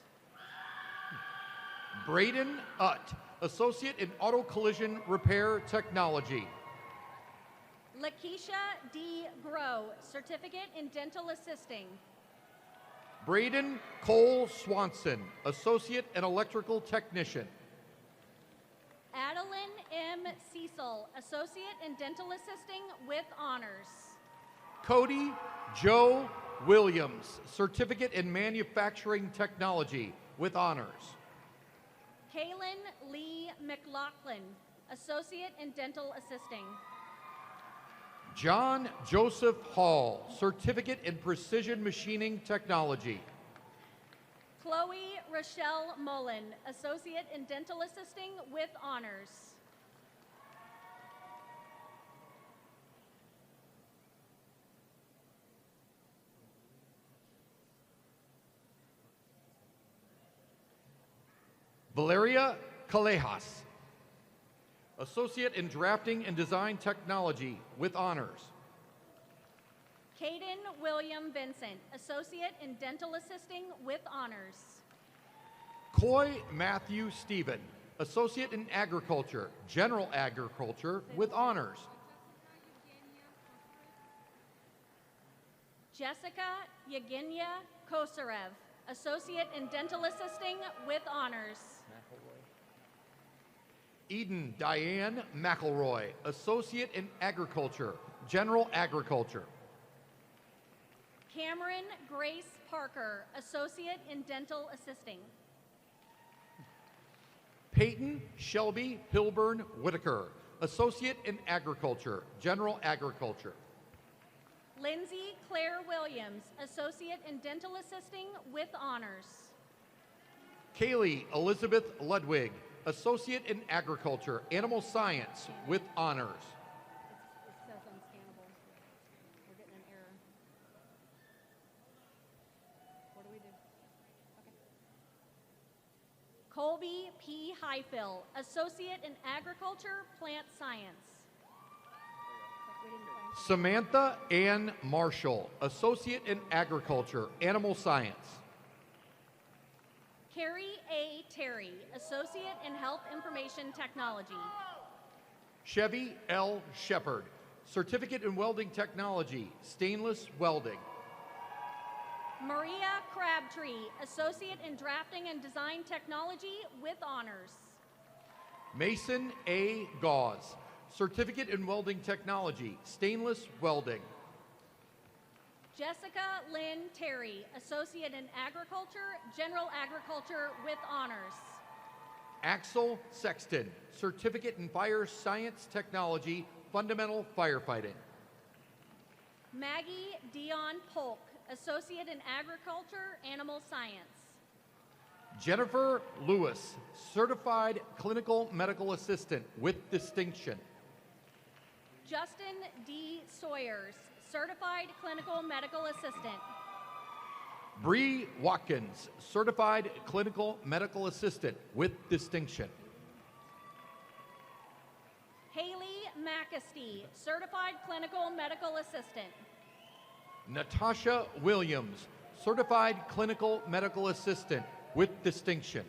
Braden Utt, Associate in Auto Collision Repair Technology. Lakeisha D. Grow, Certificate in Dental Assisting. Braden Cole Swanson, Associate and Electrical Technician. Adeline M. Cecil, Associate in Dental Assisting with honors. Cody Joe Williams, Certificate in Manufacturing Technology with honors. Kaylin Lee McLaughlin, Associate in Dental Assisting. John Joseph Hall, Certificate in Precision Machining Technology. Chloe Rochelle Mullen, Associate in Dental Assisting with honors. Valeria Callejas, Associate in Drafting and Design Technology with honors. Caden William Vincent, Associate in Dental Assisting with honors. Coy Matthew Stephen, Associate in Agriculture, General Agriculture with honors. Jessica Yevgenia Kosarev, Associate in Dental Assisting with honors. Eden Diane McElroy, Associate in Agriculture, General Agriculture. Cameron Grace Parker, Associate in Dental Assisting. Peyton Shelby Hilburn Whitaker, Associate in Agriculture, General Agriculture. Lindsay Claire Williams, Associate in Dental Assisting with Honors. Kaylee Elizabeth Ludwig, Associate in Agriculture, Animal Science with Honors. It says unscannable. We're getting an error. What do we do? Okay. Colby P. Highfill, Associate in Agriculture, Plant Science. Samantha Ann Marshall, Associate in Agriculture, Animal Science. Carrie A. Terry, Associate in Health Information Technology. Chevy L. Shepard, Certificate in Welding Technology, Stainless Welding. Maria Crabtree, Associate in Drafting and Design Technology with Honors. Mason A. Gauze, Certificate in Welding Technology, Stainless Welding. Jessica Lynn Terry, Associate in Agriculture, General Agriculture with Honors. Axel Sexton, Certificate in Fire Science Technology, Fundamental Firefighting. Maggie Dion Polk, Associate in Agriculture, Animal Science. Jennifer Lewis, Certified Clinical Medical Assistant with Distinction. Justin D. Sawyers, Certified Clinical Medical Assistant. Bree Watkins, Certified Clinical Medical Assistant with Distinction. Haley McAstee, Certified Clinical Medical Assistant. Natasha Williams, Certified Clinical Medical Assistant with Distinction.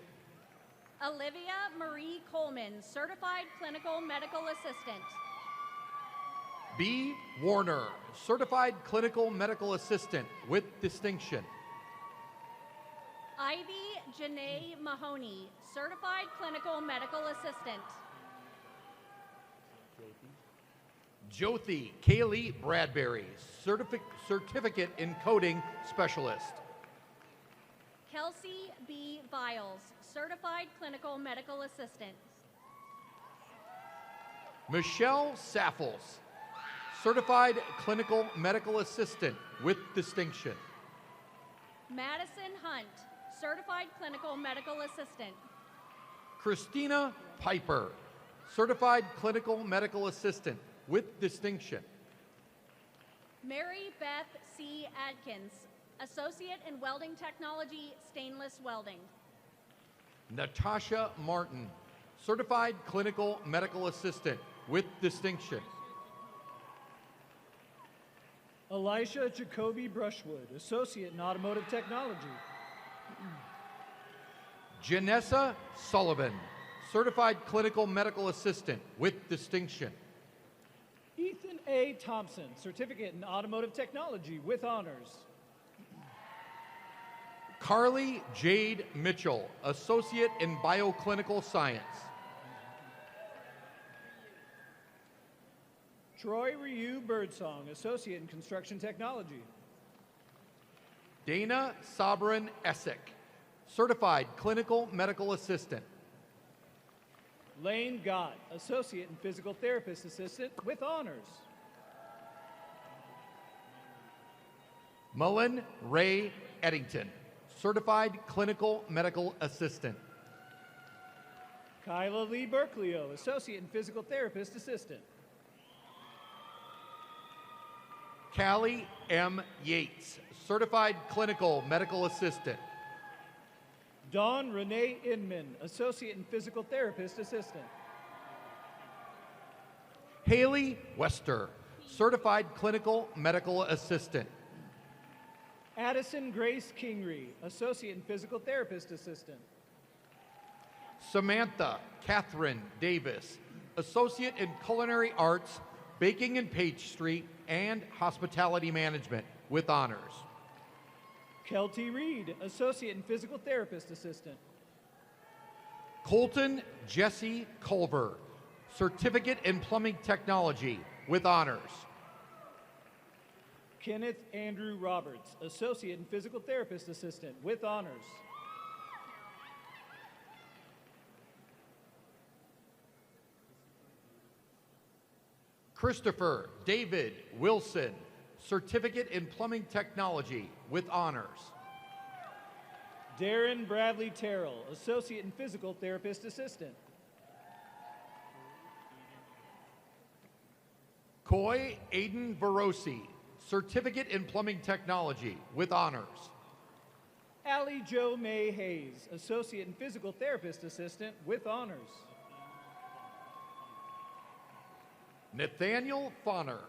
Olivia Marie Coleman, Certified Clinical Medical Assistant. B. Warner, Certified Clinical Medical Assistant with Distinction. Ivy Janae Mahoney, Certified Clinical Medical Assistant. Jyoti Kaylee Bradbury, Certificate in Coding Specialist. Kelsey B. Viles, Certified Clinical Medical Assistant. Michelle Saffles, Certified Clinical Medical Assistant with Distinction. Madison Hunt, Certified Clinical Medical Assistant. Christina Piper, Certified Clinical Medical Assistant with Distinction. Mary Beth C. Adkins, Associate in Welding Technology, Stainless Welding. Natasha Martin, Certified Clinical Medical Assistant with Distinction. Elisha Jacoby Brushwood, Associate in Automotive Technology. Janessa Sullivan, Certified Clinical Medical Assistant with Distinction. Ethan A. Thompson, Certificate in Automotive Technology with Honors. Carly Jade Mitchell, Associate in Bioclinical Science. Troy Ryu Birdsong, Associate in Construction Technology. Dana Sabrin Essick, Certified Clinical Medical Assistant. Lane Gott, Associate and Physical Therapist Assistant with Honors. Mullen Ray Eddington, Certified Clinical Medical Assistant. Kyla Lee Berklio, Associate and Physical Therapist Assistant. Callie M. Yates, Certified Clinical Medical Assistant. Dawn Renee Inman, Associate and Physical Therapist Assistant. Haley Wester, Certified Clinical Medical Assistant. Addison Grace Kingery, Associate and Physical Therapist Assistant. Samantha Catherine Davis, Associate in Culinary Arts, Baking and Pastry, and Hospitality Management with Honors. Kelty Reed, Associate and Physical Therapist Assistant. Colton Jesse Culver, Certificate in Plumbing Technology with honors. Kenneth Andrew Roberts, Associate and Physical Therapist Assistant with honors. Christopher David Wilson, Certificate in Plumbing Technology with honors. Darren Bradley Terrell, Associate and Physical Therapist Assistant. Coy Aiden Varosi, Certificate in Plumbing Technology with honors. Allie Jo May Hayes, Associate and Physical Therapist Assistant with honors. Nathaniel Fonner,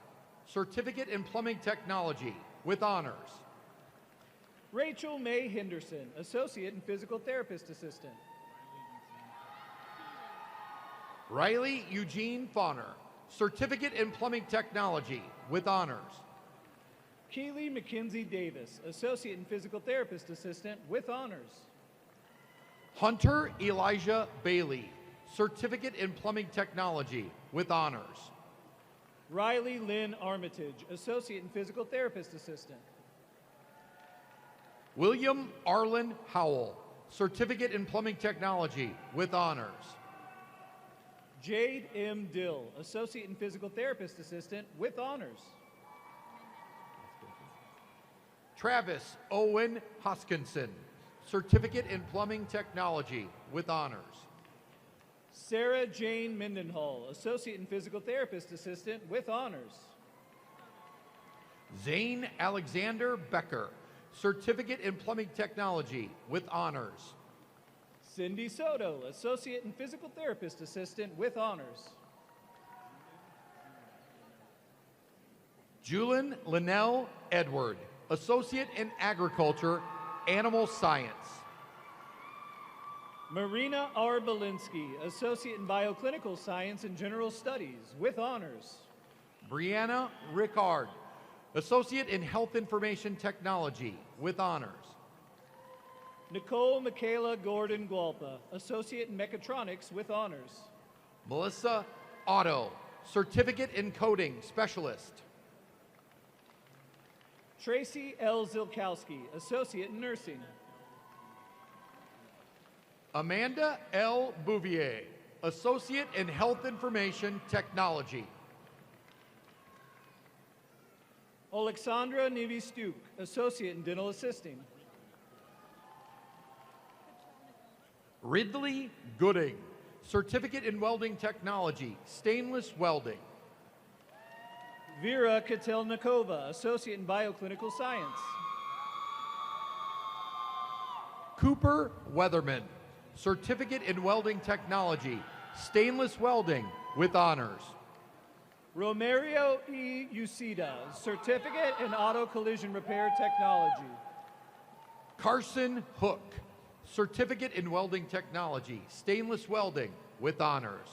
Certificate in Plumbing Technology with honors. Rachel May Henderson, Associate and Physical Therapist Assistant. Riley Eugene Fonner, Certificate in Plumbing Technology with honors. Keely McKenzie Davis, Associate and Physical Therapist Assistant with honors. Hunter Elijah Bailey, Certificate in Plumbing Technology with honors. Riley Lynn Armitage, Associate and Physical Therapist Assistant. William Arlen Howell, Certificate in Plumbing Technology with honors. Jade M. Dill, Associate and Physical Therapist Assistant with honors. Travis Owen Hoskinson, Certificate in Plumbing Technology with honors. Sarah Jane Mendenhall, Associate and Physical Therapist Assistant with honors. Zane Alexander Becker, Certificate in Plumbing Technology with honors. Cindy Soto, Associate and Physical Therapist Assistant with honors. Julian Linnell Edward, Associate in Agriculture, Animal Science. Marina R. Belinsky, Associate in Bioclinical Science and General Studies with honors. Brianna Rickard, Associate in Health Information Technology with honors. Nicole Michaela Gordon Gualpa, Associate in Mechatronics with honors. Melissa Otto, Certificate in Coding Specialist. Tracy L. Zilkowski, Associate in Nursing. Amanda L. Bouvier, Associate in Health Information Technology. Alexandra Nivi-Stuk, Associate in Dental Assisting. Ridley Gooding, Certificate in Welding Technology, Stainless Welding. Vera Kotelnikova, Associate in Bioclinical Science. Cooper Weatherman, Certificate in Welding Technology, Stainless Welding with honors. Romario E. Ucida, Certificate in Auto Collision Repair Technology. Carson Hook, Certificate in Welding Technology, Stainless Welding with honors.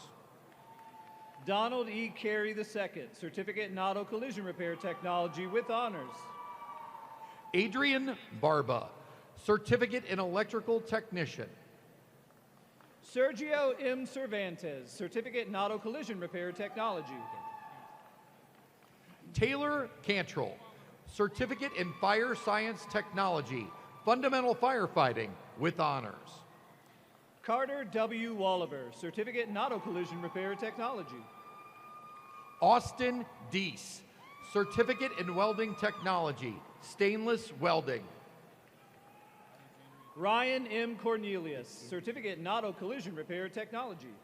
Donald E. Carey II, Certificate in Auto Collision Repair Technology with honors. Adrian Barba, Certificate in Electrical Technician. Sergio M. Cervantes, Certificate in Auto Collision Repair Technology. Taylor Cantrell, Certificate in Fire Science Technology, Fundamental Firefighting with honors. Carter W. Walliver, Certificate in Auto Collision Repair Technology. Austin Deese, Certificate in Welding Technology, Stainless Welding. Ryan M. Cornelius, Certificate in Auto Collision Repair Technology.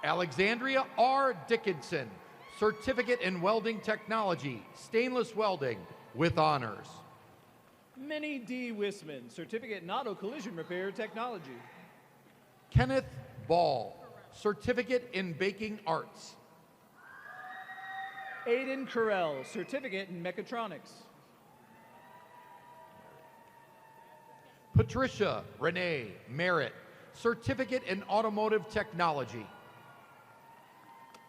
Alexandria R. Dickinson, Certificate in Welding Technology, Stainless Welding with honors. Minnie D. Wisman, Certificate in Auto Collision Repair Technology. Kenneth Ball, Certificate in Baking Arts. Aiden Carell, Certificate in Mechatronics. Patricia Renee Merritt, Certificate in Automotive Technology.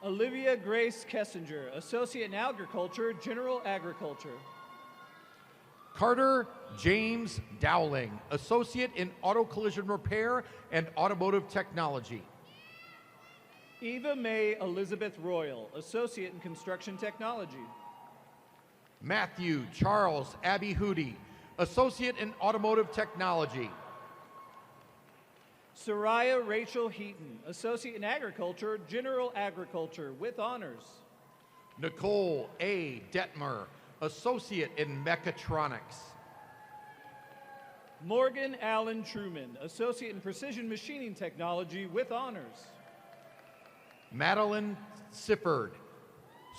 Olivia Grace Kessinger, Associate in Agriculture, General Agriculture. Carter James Dowling, Associate in Auto Collision Repair and Automotive Technology. Eva Mae Elizabeth Royal, Associate in Construction Technology. Matthew Charles Abihoudi, Associate in Automotive Technology. Soraya Rachel Heaton, Associate in Agriculture, General Agriculture, with honors. Nicole A. Detmer, Associate in Mechatronics. Morgan Allen Truman, Associate in Precision Machining Technology, with honors. Madeline Sifford,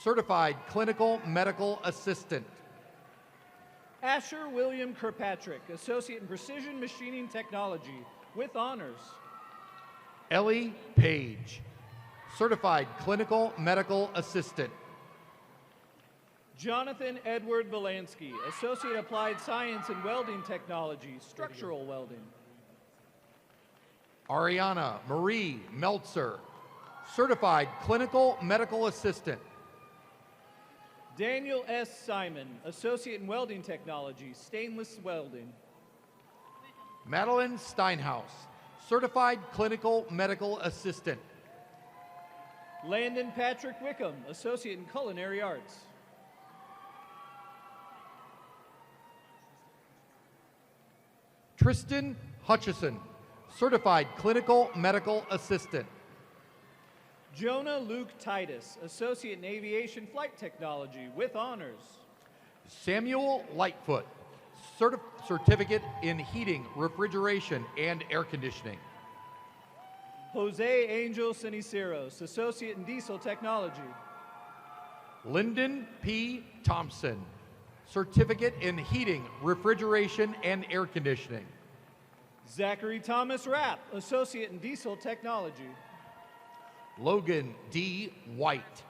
Certified Clinical Medical Assistant. Asher William Kirkpatrick, Associate in Precision Machining Technology, with honors. Ellie Page, Certified Clinical Medical Assistant. Jonathan Edward Valansky, Associate Applied Science in Welding Technology, Structural Welding. Ariana Marie Meltzer, Certified Clinical Medical Assistant. Daniel S. Simon, Associate in Welding Technology, Stainless Welding. Madeline Steinhaus, Certified Clinical Medical Assistant. Landon Patrick Wickham, Associate in Culinary Arts. Tristan Hutchison, Certified Clinical Medical Assistant. Jonah Luke Titus, Associate in Aviation Flight Technology, with honors. Samuel Lightfoot, Certificate in Heating, Refrigeration, and Air Conditioning. Jose Angel Ceniceros, Associate in Diesel Technology. Lyndon P. Thompson, Certificate in Heating, Refrigeration, and Air Conditioning. Zachary Thomas Rapp, Associate in Diesel Technology. Logan D. White,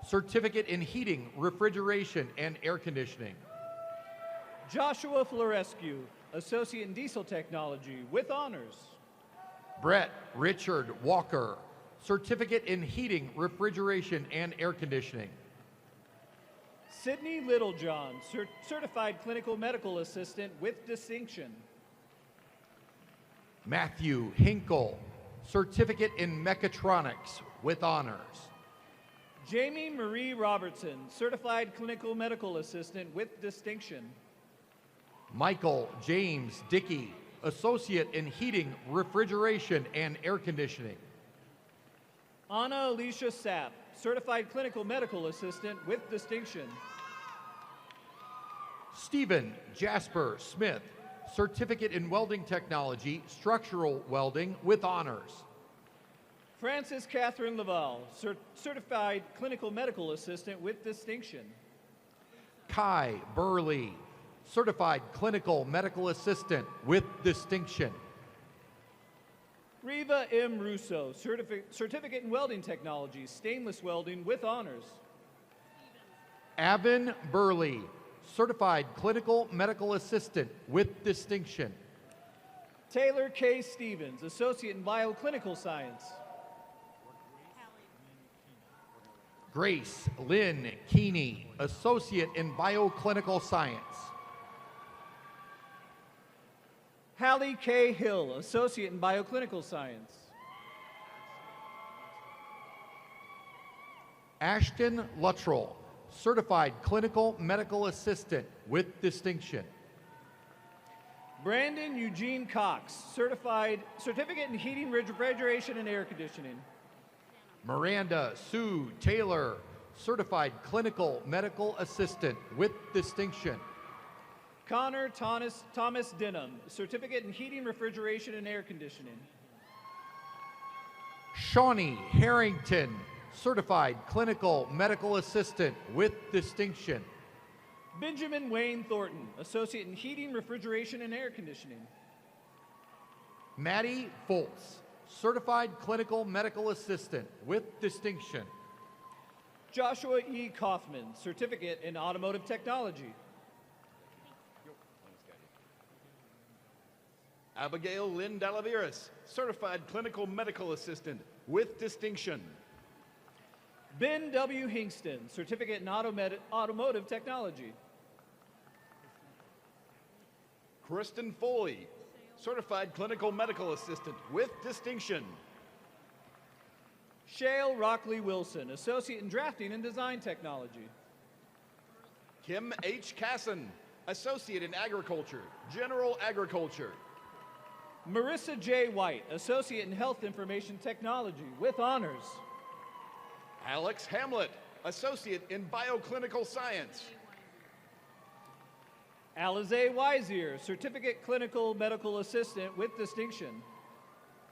Certificate in Heating, Refrigeration, and Air Conditioning. Joshua Florescu, Associate in Diesel Technology, with honors. Brett Richard Walker, Certificate in Heating, Refrigeration, and Air Conditioning. Sydney Littlejohn, Certified Clinical Medical Assistant, with distinction. Matthew Hinkle, Certificate in Mechatronics, with honors. Jamie Marie Robertson, Certified Clinical Medical Assistant, with distinction. Michael James Dickey, Associate in Heating, Refrigeration, and Air Conditioning. Anna Alicia Sapp, Certified Clinical Medical Assistant, with distinction. Stephen Jasper Smith, Certificate in Welding Technology, Structural Welding, with honors. Frances Catherine Laval, Certified Clinical Medical Assistant, with distinction. Kai Burley, Certified Clinical Medical Assistant, with distinction. Reva M. Russo, Certificate in Welding Technology, Stainless Welding, with honors. Avon Burley, Certified Clinical Medical Assistant, with distinction. Taylor K. Stevens, Associate in Bioclinical Science. Grace Lynn Keeney, Associate in Bioclinical Science. Hallie K. Hill, Associate in Bioclinical Science. Ashton Luttrell, Certified Clinical Medical Assistant, with distinction. Brandon Eugene Cox, Certificate in Heating, Refrigeration, and Air Conditioning. Miranda Sue Taylor, Certified Clinical Medical Assistant, with distinction. Connor Thomas Denham, Certificate in Heating, Refrigeration, and Air Conditioning. Shawnee Harrington, Certified Clinical Medical Assistant, with distinction. Benjamin Wayne Thornton, Associate in Heating, Refrigeration, and Air Conditioning. Maddie Foltz, Certified Clinical Medical Assistant, with distinction. Joshua E. Kaufman, Certificate in Automotive Technology. Abigail Lynn Dalaveras, Certified Clinical Medical Assistant, with distinction. Ben W. Hingston, Certificate in Automotive Technology. Kristen Foley, Certified Clinical Medical Assistant with distinction. Shale Rockley Wilson, Associate in Drafting and Design Technology. Kim H. Casson, Associate in Agriculture, General Agriculture. Marissa J. White, Associate in Health Information Technology with honors. Alex Hamlet, Associate in Bioclinical Science. Alize Weisier, Certificate Clinical Medical Assistant with distinction.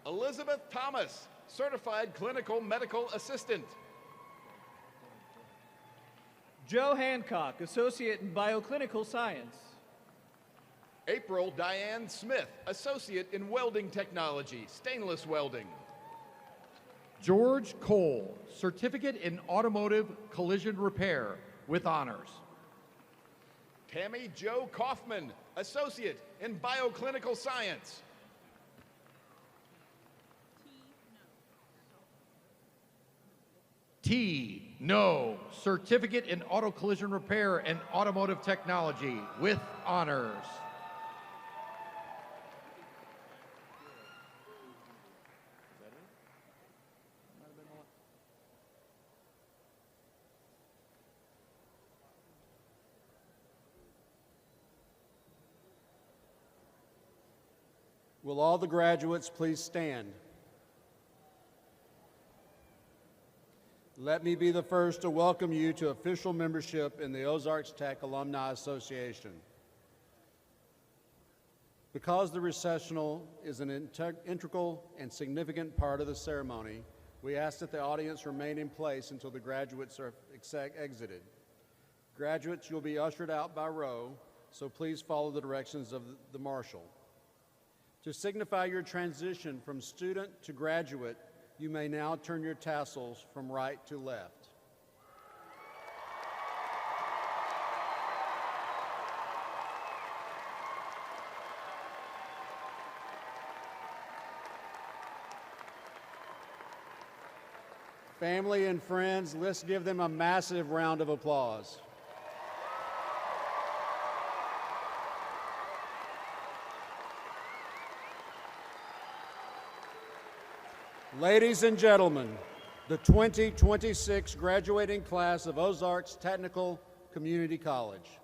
Elizabeth Thomas, Certified Clinical Medical Assistant. Joe Hancock, Associate in Bioclinical Science. April Diane Smith, Associate in Welding Technology, Stainless Welding. George Cole, Certificate in Automotive Collision Repair with honors. Tammy Jo Kaufman, Associate in Bioclinical Science. T. No, Certificate in Auto Collision Repair and Automotive Technology with honors. Will all the graduates please stand? Let me be the first to welcome you to official membership in the Ozarks Tech Alumni Association. Because the recessional is an integral and significant part of the ceremony, we ask that the audience remain in place until the graduates are exited. Graduates, you'll be ushered out by row, so please follow the directions of the marshal. To signify your transition from student to graduate, you may now turn your tassels from right to left. Family and friends, let's give them a massive round of applause. Ladies and gentlemen, the 2026 graduating class of Ozarks Technical Community College.